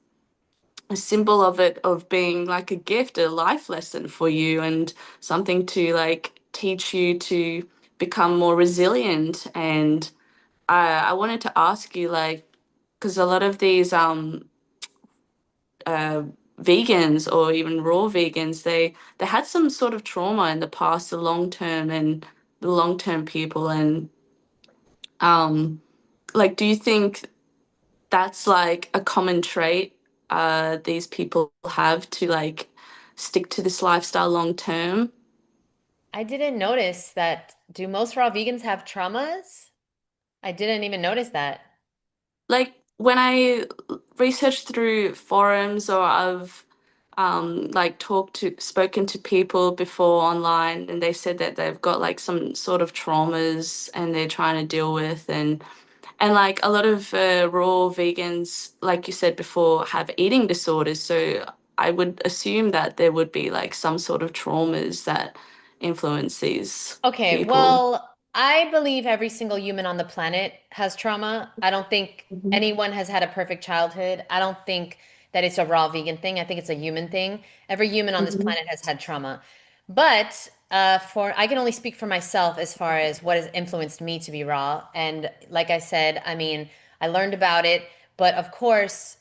a symbol of it, of being like a gift, a life lesson for you, and something to like teach you to become more resilient. And I wanted to ask you, like, because a lot of these uh, vegans or even raw vegans, they had some sort of trauma in the past, the long term people, and um, like, do you think that's like a common trait these people have to like stick to this lifestyle long term? I didn't notice that. Do most raw vegans have traumas? I didn't even notice that. Like when I researched through forums, or I've like spoken to people before online, and they said that they've got like some sort of traumas and they're trying to deal with, and like a lot of raw vegans, like you said before, have eating disorders. So I would assume that there would be like some sort of traumas that influence these Okay, people. well, I believe every single human on the planet has trauma. I don't think Mhm. anyone has had a perfect childhood. I don't think that it's a raw vegan thing. I think it's a human thing. Every human on this Mhm. planet has had trauma. But for I can only speak for myself as far as what has influenced me to be raw. And like I said, I mean, I learned about it, but of course,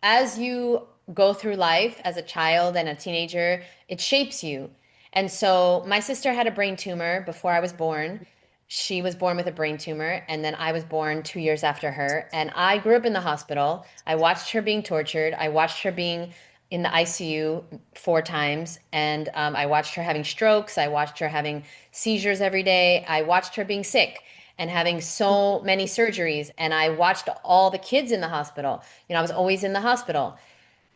as you go through life as a child and a teenager, it shapes you. And so my sister had a brain tumor before I was born. She was born with a brain tumor, and then I was born 2 years after her. And I grew up in the hospital. I watched her being tortured. I watched her being in the ICU 4 times, and I watched her having strokes. I watched her having seizures every day. I watched her being sick and having so many surgeries. And I watched all the kids in the hospital. I was always in the hospital.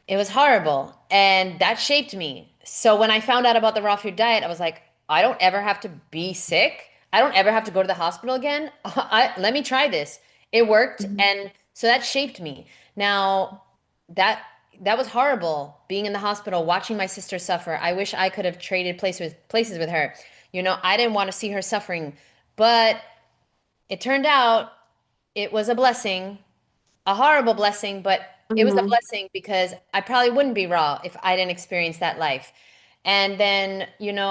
It was horrible. And that shaped me. So when I found out about the raw food diet, I was like, I don't ever have to be sick. I don't ever have to go to the hospital again. Let me try this. It worked. Mhm. And so that shaped me. Now, that that was horrible being in the hospital, watching my sister suffer. I wish I could have traded places with her. I didn't want to see her suffering, but it turned out it was a blessing, a horrible blessing, but it was a Mhm. blessing because I probably wouldn't be raw if I didn't experience that life. And then,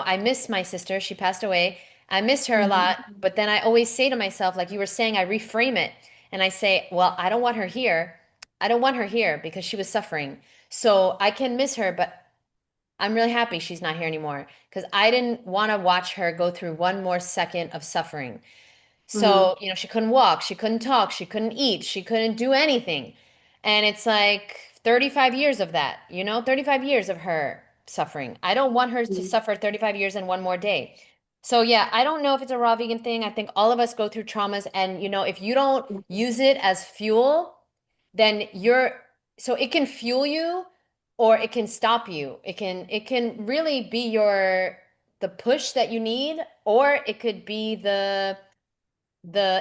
I miss my sister. She passed away. I miss her a Mhm. lot, but then I always say to myself, like you were saying, I reframe it and I say, well, I don't want her here. I don't want her here because she was suffering. So I can miss her, but I'm really happy she's not here anymore because I didn't want to watch her go through one more second of suffering. Mm-hmm. So, she couldn't walk, she couldn't talk, she couldn't eat, she couldn't do anything. And it's like 35 years of that, 35 years of her suffering. I don't want her to suffer 35 years in one more day. So, yeah, I don't know if it's a raw vegan thing. I think all of us go through traumas. And, if you don't use it as fuel, then so it can fuel you or it can stop you. It can really be the push that you need, or it could be the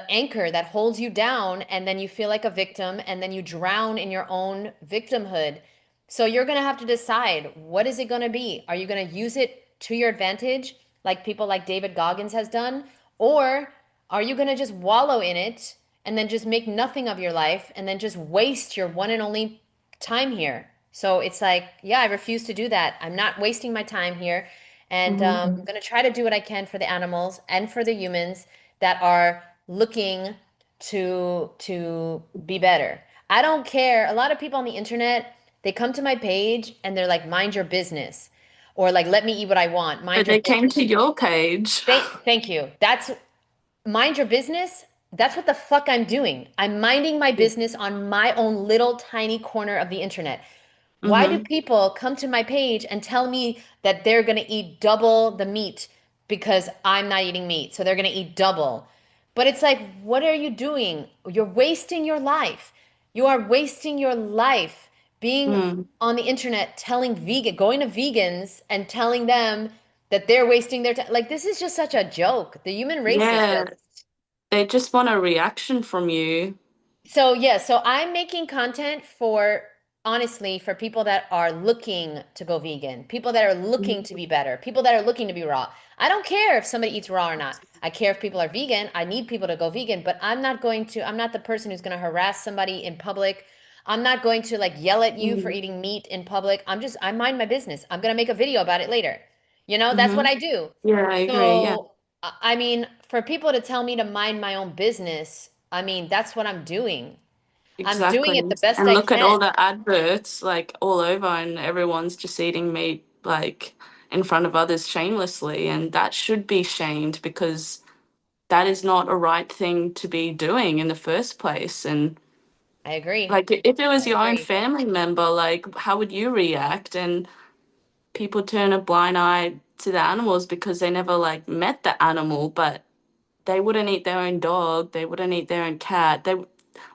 anchor that holds you down, and then you feel like a victim and then you drown in your own victimhood. So you're going to have to decide, what is it going to be? Are you going to use it to your advantage like people like David Goggins has done, or are you going to just wallow in it and then just make nothing of your life and then just waste your one and only time here? So it's like, yeah, I refuse to do that. I'm not wasting my time here. And Mm-hmm. I'm going to try to do what I can for the animals and for the humans that are looking to be better. I don't care. A lot of people on the internet, they come to my page and they're like, mind your business. Or like, let me eat what I want. Mind But your they came business. to your page. Thank you. That's mind your business. That's what the fuck I'm doing. I'm minding my business on my own little tiny corner of the internet. Why do Mm-hmm. people come to my page and tell me that they're going to eat double the meat because I'm not eating meat? So they're going to eat double. But it's like, what are you doing? You're wasting your life. You are wasting your life being Mm. on the internet going to vegans and telling them that they're wasting their time. Like, this is just such a joke. The human race is Yeah, just they just want a reaction from you. so yeah, so I'm making content for honestly for people that are looking to go vegan, people that are looking to be better, people that are looking to be raw. I don't care if somebody eats raw or not. I care if people are vegan. I need people to go vegan, but I'm not the person who's going to harass somebody in public. I'm not going to like yell at you for Mm-hmm. eating meat in public. I mind my business. I'm going to make a video about it later. That's what Mm-hmm. I do. Yeah, I agree. Yeah, So, I mean, for people to tell me to mind my own business, I mean, that's what I'm doing. I'm doing exactly. it the best And I look at all can. the adverts like all over, and everyone's just eating meat like in front of others shamelessly. And that should be shamed because that is not a right thing to be doing in the first place. And I agree. like if it I was your own agree. family member, like how would you react? And people turn a blind eye to the animals because they never like met the animal, but they wouldn't eat their own dog, they wouldn't eat their own cat. They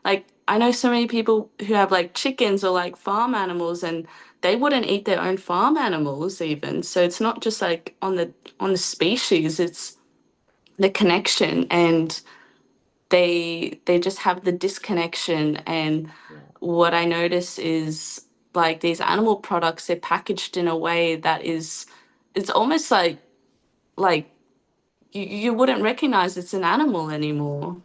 like I know so many people who have like chickens or like farm animals, and they wouldn't eat their own farm animals even. So it's not just like on the species, it's the connection, and they just have the disconnection. And Yeah. what I notice is like these animal products, they're packaged in a way that is it's almost like you wouldn't recognize it's an animal anymore.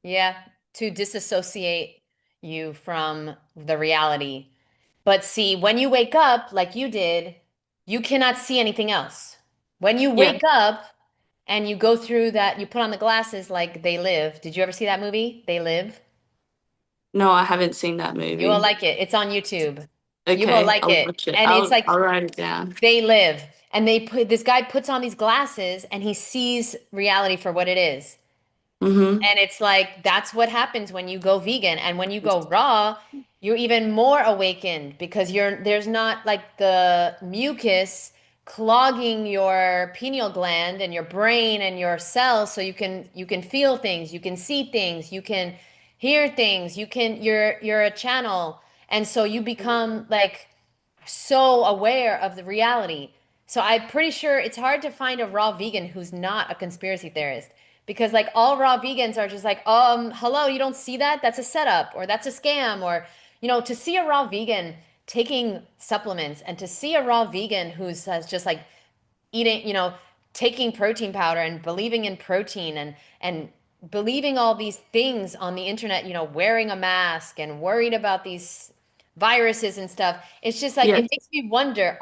Yeah. To disassociate you from the reality. But see, when you wake up like you did, you cannot see anything else. When you Yeah. wake up and you go through that, you put on the glasses like They Live. Did you ever see that movie? They Live? No, I haven't seen that You will movie. like it. It's on YouTube. You will Okay, like I'll it. watch it. And it's like I'll write it down. They Live. And this guy puts on these glasses and he sees reality for what it is. Mm-hmm. And it's like that's what happens when you go vegan. And when you go raw, you're even more awakened because there's not like the mucus clogging your pineal gland and your brain and your cells so you can feel things, you can see things, you can hear things, you're a channel. And so you become like so aware of the reality. So I'm pretty sure it's hard to find a raw vegan who's not a conspiracy theorist because like all raw vegans are just like, hello, you don't see that? That's a setup or that's a scam or to see a raw vegan taking supplements and to see a raw vegan who's has just like eating, taking protein powder and believing in protein and believing all these things on the internet, wearing a mask and worried about these viruses and stuff. It's just like Yeah. it makes me wonder,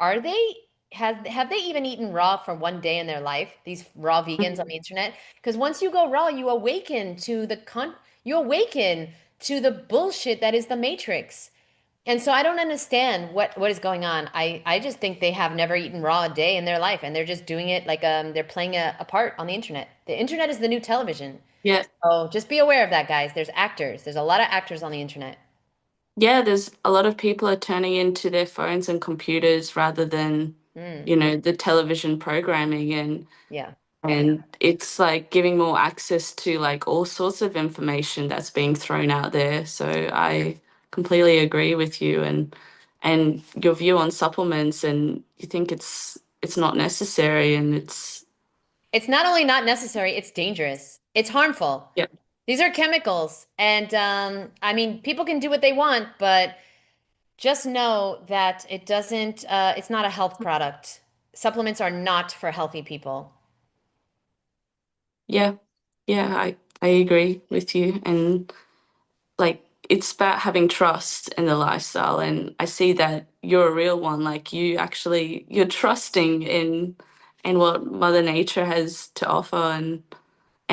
have they even eaten raw for one day in their life, these raw vegans on the internet? Because once you go raw, you awaken to the bullshit that is the matrix. And so I don't understand what is going on. I just think they have never eaten raw a day in their life, and they're just doing it like they're playing a part on the internet. The internet is the new television. Yeah. So just be aware of that, guys. There's actors. There's a lot of actors on the internet. Yeah, there's a lot of people are turning into their phones and computers rather than, Mm, you know, the television programming, yeah. and it's like giving more access to like all sorts of information that's being thrown out there. So I completely agree with you, and your view on supplements, and you think it's not necessary, and it's It's not only not necessary, it's dangerous. It's harmful. yeah. These are chemicals. And I mean, people can do what they want, but just know that it's not a health product. Supplements are not for healthy people. Yeah. Yeah, I agree with you, and like it's about having trust in the lifestyle, and I see that you're a real one. Like you're trusting in what Mother Nature has to offer, and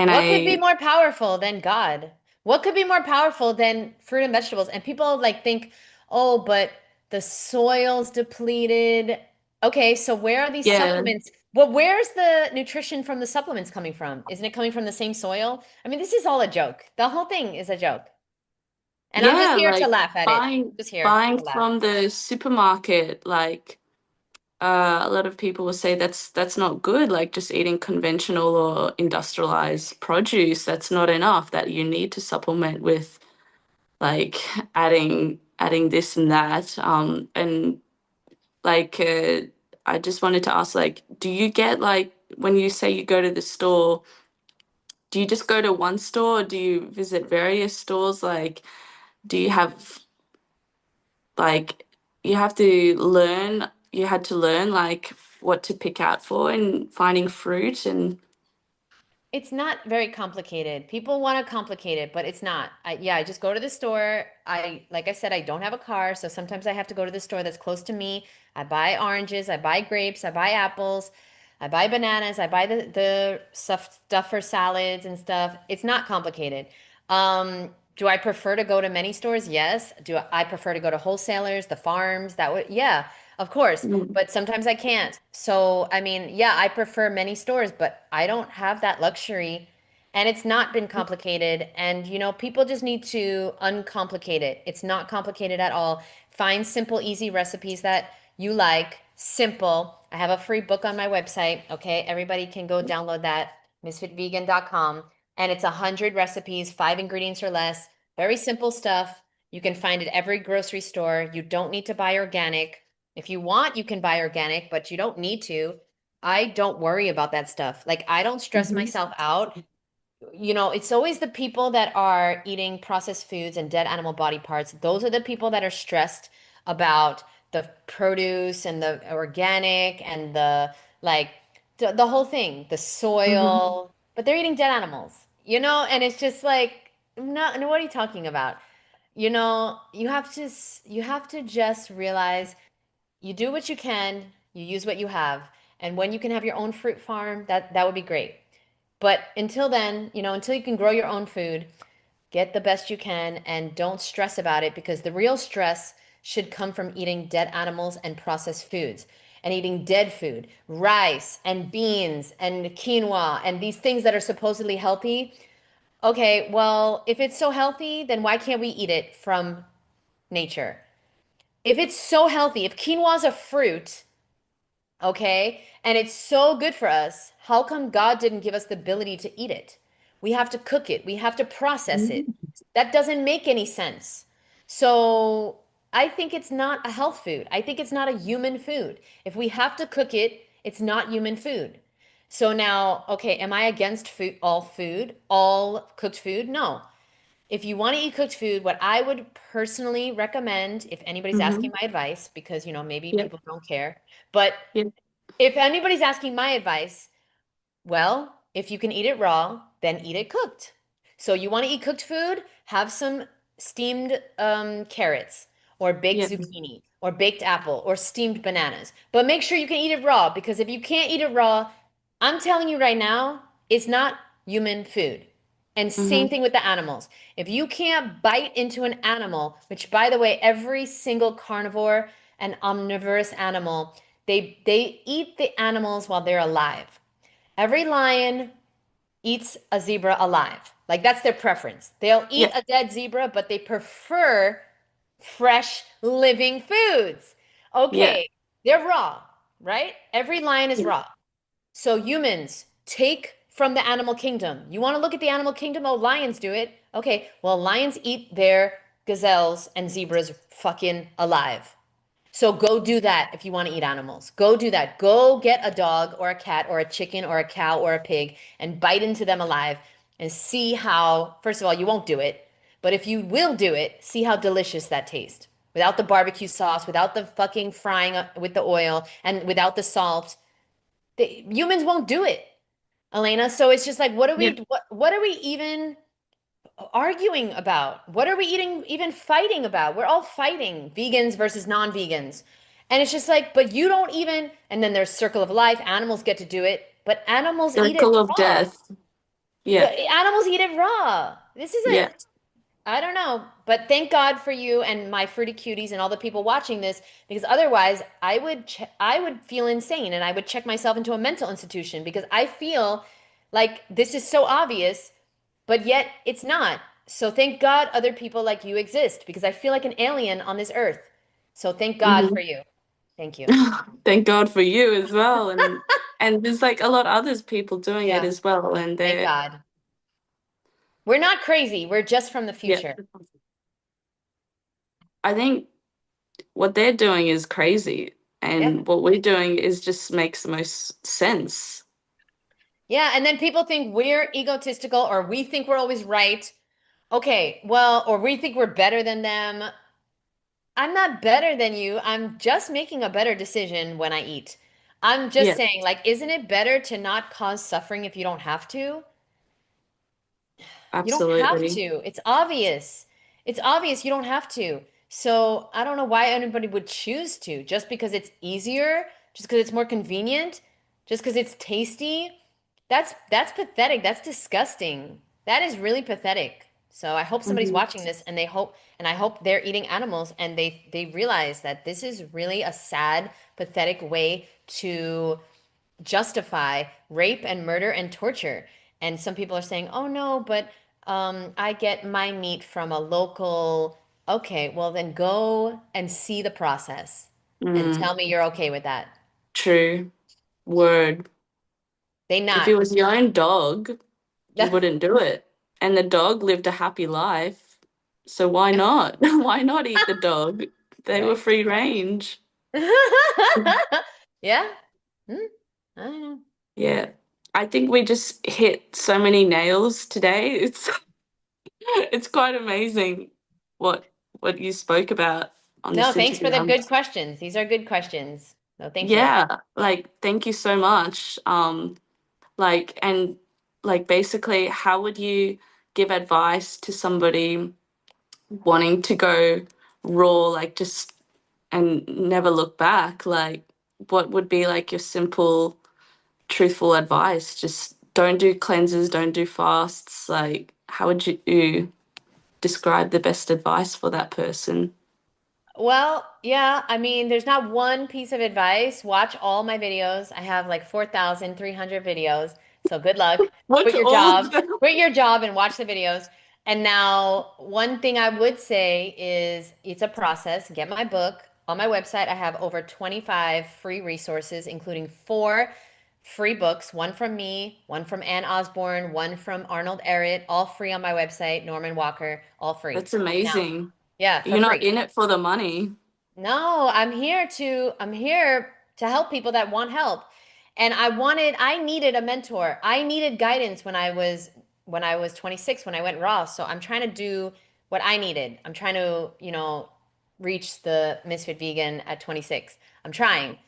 What could be I more powerful than God? What could be more powerful than fruit and vegetables? And people like think, oh, but the soil's depleted. Okay, so where are these yeah. supplements? Well, where's the nutrition from the supplements coming from? Isn't it coming from the same soil? I mean, this is all a joke. The whole thing is a joke. And I'm just Yeah, here to like laugh at it. Just here buying to laugh. from the supermarket, like a lot of people will say that's not good. Like just eating conventional or industrialized produce, that's not enough. That you need to supplement with like adding this and that. And like I just wanted to ask, like, do you get like when you say you go to the store, do you just go to one store or do you visit various stores? Like, do you have like you have to learn you had to learn like what to pick out for and finding fruit and It's not very complicated. People want to complicate it, but it's not. Yeah, I just go to the store. Like I said, I don't have a car, so sometimes I have to go to the store that's close to me. I buy oranges, I buy grapes, I buy apples, I buy bananas, I buy the stuff for salads and stuff. It's not complicated. Do I prefer to go to many stores? Yes. Do I prefer to go to wholesalers, the farms? That would, yeah, of course. mm, But sometimes I can't. So, I mean, yeah, I prefer many stores, but I don't have that luxury. And it's not been complicated. And, people just need to uncomplicate it. It's not complicated at all. Find simple, easy recipes that you like. Simple. I have a free book on my website. Okay. Everybody can go download that, misfitvegan.com. And it's 100 recipes, 5 ingredients or less. Very simple stuff. You can find it at every grocery store. You don't need to buy organic. If you want, you can buy organic, but you don't need to. I don't worry about that stuff. Like, I don't stress mhm, myself out. It's always the people that are eating processed foods and dead animal body parts. Those are the people that are stressed about the produce and the organic and the like the whole thing, the mhm, soil, but they're eating dead animals, and it's just like, no, what are you talking about? You have to just realize you do what you can, you use what you have, and when you can have your own fruit farm, that would be great. But until then, until you can grow your own food, get the best you can and don't stress about it, because the real stress should come from eating dead animals and processed foods and eating dead food, rice and beans and quinoa and these things that are supposedly healthy. Okay, well, if it's so healthy, then why can't we eat it from nature? If it's so healthy, if quinoa is a fruit, okay, and it's so good for us, how come God didn't give us the ability to eat it? We have to cook it, we have to process it. mhm, That doesn't make any sense. So I think it's not a health food. I think it's not a human food. If we have to cook it, it's not human food. So now, okay, am I against food, all cooked food? No. If you want to eat cooked food, what I would personally recommend, if anybody's asking mhm, my advice, because maybe yeah, people don't care, but yeah, if anybody's asking my advice, well, if you can eat it raw, then eat it cooked. So you want to eat cooked food? Have some steamed carrots or baked yeah, zucchini or baked apple or steamed bananas. But make sure you can eat it raw, because if you can't eat it raw, I'm telling you right now, it's not human food. And same Mm-hmm. thing with the animals. If you can't bite into an animal, which by the way, every single carnivore and omnivorous animal, they eat the animals while they're alive. Every lion eats a zebra alive. Like that's their preference. They'll eat Yeah. a dead zebra, but they prefer fresh living foods. Yeah. Okay, they're raw, right? Every lion is Yeah. raw. So humans take from the animal kingdom. You want to look at the animal kingdom? Oh, lions do it. Okay, well, lions eat their gazelles and zebras fucking alive. So go do that if you want to eat animals. Go do that. Go get a dog or a cat or a chicken or a cow or a pig and bite into them alive and see how, first of all, you won't do it, but if you will do it, see how delicious that tastes. Without the barbecue sauce, without the fucking frying with the oil, and without the salt. Humans won't do it, Elena. So it's just like, Yeah. what are we even arguing about? What are we eating, even fighting about? We're all fighting vegans versus non-vegans. And it's just like, but you don't even, and then there's circle of life, animals get to do it, but animals eat it Circle of raw. death. Yeah. But animals eat it raw. This isn't, Yeah. I don't know, but thank God for you and my fruity cuties and all the people watching this, because otherwise I would feel insane and I would check myself into a mental institution because I feel like this is so obvious, but yet it's not. So thank God other people like you exist because I feel like an alien on this earth. So thank God for Mm-hmm. you. Thank you. Thank God for you as well. And there's like a lot of others people doing it Yeah, as well. And thank they're God. We're not crazy. We're just from the yeah. future. I think what they're doing is crazy. Yep. And what we're doing is just makes the most sense. Yeah, and then people think we're egotistical or we think we're always right. Okay, well, or we think we're better than them. I'm not better than you. I'm just making a better decision when I eat. I'm just Yeah, saying, like, isn't it better to not cause suffering if you don't have to? You don't have absolutely. to. It's obvious. It's obvious you don't have to. So I don't know why anybody would choose to. Just because it's easier, just because it's more convenient, just because it's tasty. That's pathetic. That's disgusting. That is really pathetic. So I hope somebody's Hmm. watching this and I hope they're eating animals and they realize that this is really a sad, pathetic way to justify rape and murder and torture. And some people are saying, oh no, but I get my meat from a local. Okay, well, then go and see the process and Mm, tell me you're okay with that. true. Word. They If not. it was your own dog, you wouldn't do it. And the dog lived a happy life. So why not? Why not eat the dog? They were Right. free range. Yeah. Hmm. I don't know. Yeah. I think we just hit so many nails today. It's quite amazing what you spoke about on No, this thanks for interview. the good questions. These are good questions. So thank you. Yeah, like thank you so much. Like and like basically how would you give advice to somebody wanting to go raw, like just and never look back? Like what would be like your simple, truthful advice? Just don't do cleanses, don't do fasts. Like how would you describe the best advice for that person? Well, yeah, I mean, there's not one piece of advice. Watch all my videos. I have like 4,300 videos. So good luck. Watch Quit your all job. of them. Quit your job and watch the videos. And now, one thing I would say is it's a process. Get my book. On my website, I have over 25 free resources, including four free books, one from me, one from Ann Osborne, one from Arnold Ehret, all free on my website, Norman Walker, all free. That's Now, amazing. yeah, for You're not free. in it for the money. No, I'm here to help people that want help. And I needed a mentor. I needed guidance when I was 26 when I went raw. So I'm trying to do what I needed. I'm trying to, reach the Misfit Vegan at 26. I'm trying.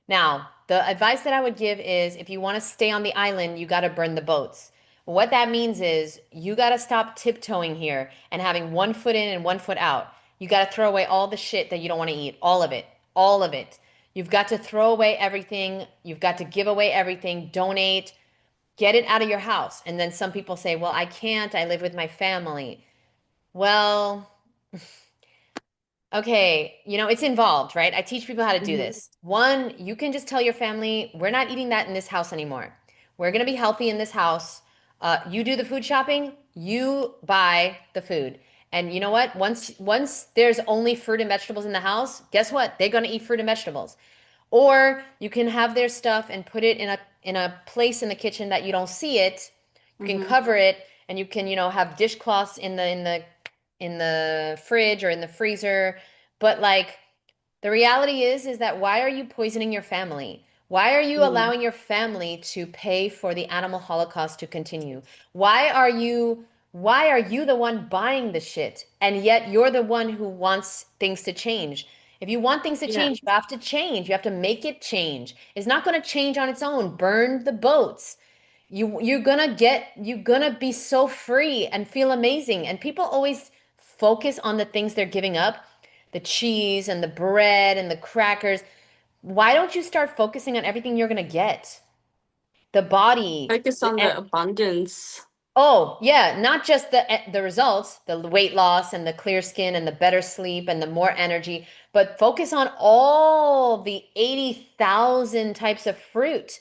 Now, the advice that I would give is if you want to stay on the island, you got to burn the boats. What that means is you got to stop tiptoeing here and having one foot in and one foot out. You got to throw away all the shit that you don't want to eat, all of it, all of it. You've got to throw away everything. You've got to give away everything, donate, get it out of your house. And then some people say, well, I can't. I live with my family. Well, okay, it's involved, right? I teach people how to do Hmm. this. One, you can just tell your family, we're not eating that in this house anymore. We're going to be healthy in this house. You do the food shopping, you buy the food. And you know what? Once there's only fruit and vegetables in the house, guess what? They're going to eat fruit and vegetables. Or you can have their stuff and put it in a place in the kitchen that you don't see it. You can Hmm. cover it and you can, have dishcloths in the fridge or in the freezer. But like the reality is that why are you poisoning your family? Why are you Hmm. allowing your family to pay for the animal holocaust to continue? Why are you the one buying the shit? And yet you're the one who wants things to change. If you want things to Yeah. change, you have to change. You have to make it change. It's not going to change on its own. Burn the boats. You're gonna be so free and feel amazing. And people always focus on the things they're giving up, the cheese and the bread and the crackers. Why don't you start focusing on everything you're gonna get? The body. Focus on the abundance. Oh, yeah, not just the results, the weight loss and the clear skin and the better sleep and the more energy, but focus on all the 80,000 types of fruit,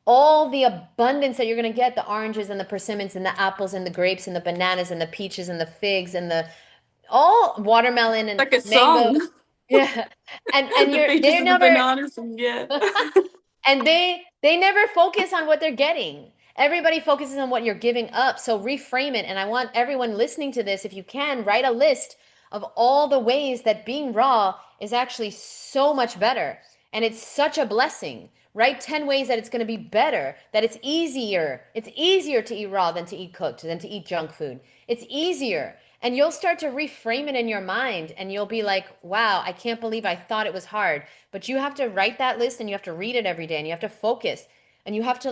all the abundance that you're going to get, the oranges and the persimmons and the apples and the grapes and the bananas and the peaches and the figs and the all watermelon and Like a mango. song. Yeah. And The peaches they're and the never bananas, and yeah. and they never focus on what they're getting. Everybody focuses on what you're giving up. So reframe it. And I want everyone listening to this, if you can, write a list of all the ways that being raw is actually so much better. And it's such a blessing. Write 10 ways that it's going to be better, that it's easier. It's easier to eat raw than to eat cooked, than to eat junk food. It's easier. And you'll start to reframe it in your mind and you'll be like, wow, I can't believe I thought it was hard. But you have to write that list and you have to read it every day and you have to focus and you have to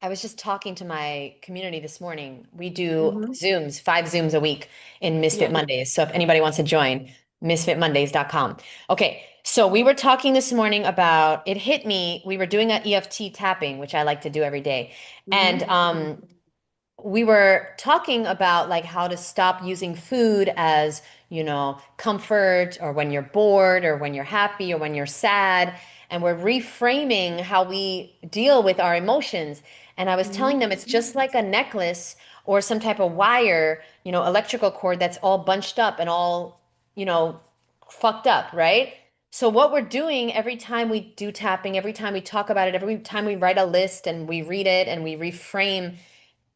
I was just talking to my community this morning. We do Hmm. Zooms, 5 Zooms a week in Misfit Yeah. Mondays. So if anybody wants to join, misfitmondays.com. Okay, so we were talking this morning about it hit me. We were doing an EFT tapping, which I like to do every day. And Hmm. we were talking about like how to stop using food as, comfort or when you're bored or when you're happy or when you're sad. And we're reframing how we deal with our emotions. And I was telling Hmm. them it's just like a necklace or some type of wire, electrical cord that's all bunched up and all, you know, fucked up, right? So what we're doing every time we do tapping, every time we talk about it, every time we write a list and we read it and we reframe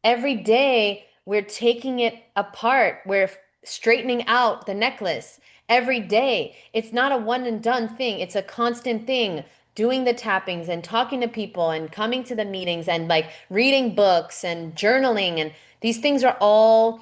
every day we're taking it apart. We're straightening out the necklace every day. It's not a one and done thing. It's a constant thing. Doing the tappings and talking to people and coming to the meetings and like reading books and journaling. And these things are all,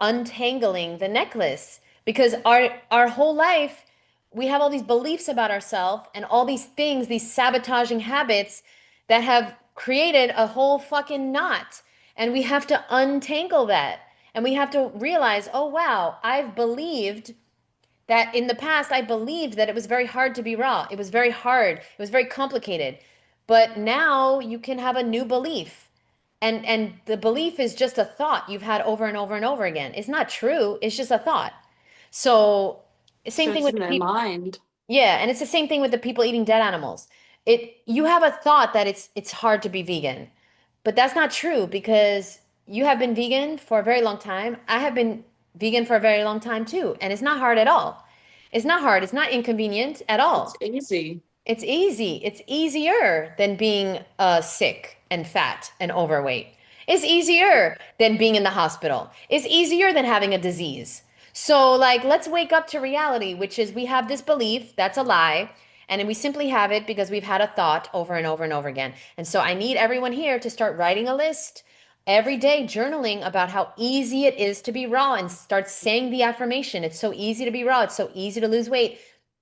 untangling the necklace because our whole life we have all these beliefs about ourselves and all these things, these sabotaging habits that have created a whole fucking knot. And we have to untangle that. And we have to realize, oh, wow, I've believed that in the past, I believed that it was very hard to be raw. It was very hard. It was very complicated. But now you can have a new belief. And the belief is just a thought you've had over and over and over again. It's not true. It's just a thought. So So same thing it's with in the their people. mind. Yeah, and it's the same thing with the people eating dead animals. You have a thought that it's hard to be vegan. But that's not true because you have been vegan for a very long time. I have been vegan for a very long time too, and it's not hard at all. It's not hard. It's not inconvenient at It's all. easy. It's easy. It's easier than being sick and fat and overweight. It's easier than being in the hospital. It's easier than having a disease. So, like, let's wake up to reality, which is we have this belief that's a lie, and we simply have it because we've had a thought over and over and over again. And so, I need everyone here to start writing a list every day, journaling about how easy it is to be raw and start saying the affirmation. It's so easy to be raw. It's so easy to lose weight.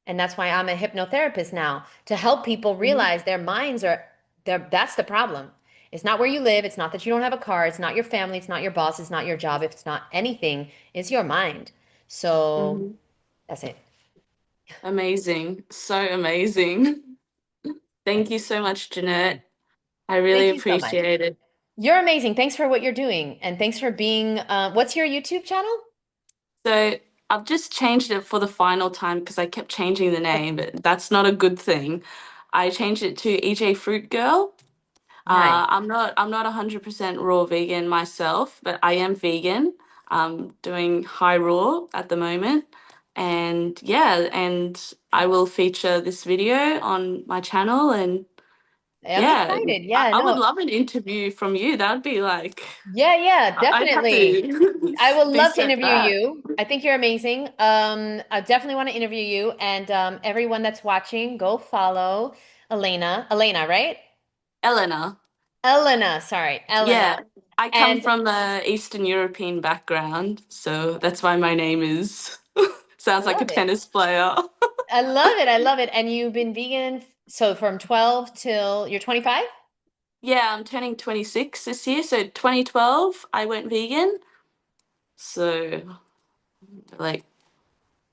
And that's why I'm a hypnotherapist now to help people Hmm. realize their minds are there. That's the problem. It's not where you live. It's not that you don't have a car. It's not your family. It's not your boss. It's not your job. If it's not anything, it's your mind. So Hmm. that's it. Amazing. So amazing. Thank you so much, Jeanette. I really Thank you so much. appreciate it. You're amazing. Thanks for what you're doing. And thanks for being, what's your YouTube channel? So I've just changed it for the final time because I kept changing the name, but that's not a good thing. I changed it to EJ Fruit Girl. Nice. I'm not 100% raw vegan myself, but I am vegan. I'm doing high raw at the moment. And yeah, and I will feature this video on my channel. And I'm yeah, excited. I, Yeah, I would no. love an interview from you. That would be like, Yeah, yeah, I'd have definitely. to I would be love to so interview fat. you. I think you're amazing. I definitely want to interview you. And everyone that's watching, go follow Elena. Elena, right? Elena. Elena, sorry, Elena. Yeah, I come And from the Eastern European background, so that's why my name is I sounds like a love it. tennis player. I love it. I love it. And you've been vegan so from 12 till you're 25? Yeah, I'm turning 26 this year. So 2012, I went vegan. So like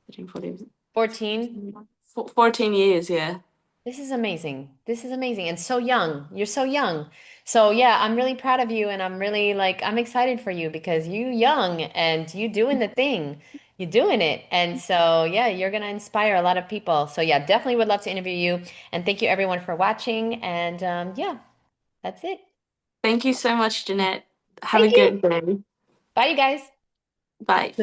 13, 14, 14. 14 years, yeah. This is amazing. This is amazing. And so young. You're so young. So yeah, I'm really proud of you and I'm really like I'm excited for you because you young and you doing the thing. You're doing it. And so yeah, you're gonna inspire a lot of people. So yeah, definitely would love to interview you. And thank you everyone for watching. And yeah, that's it. Thank you so much, Jeanette. Have a Thank you. good day. Bye, you guys. Bye.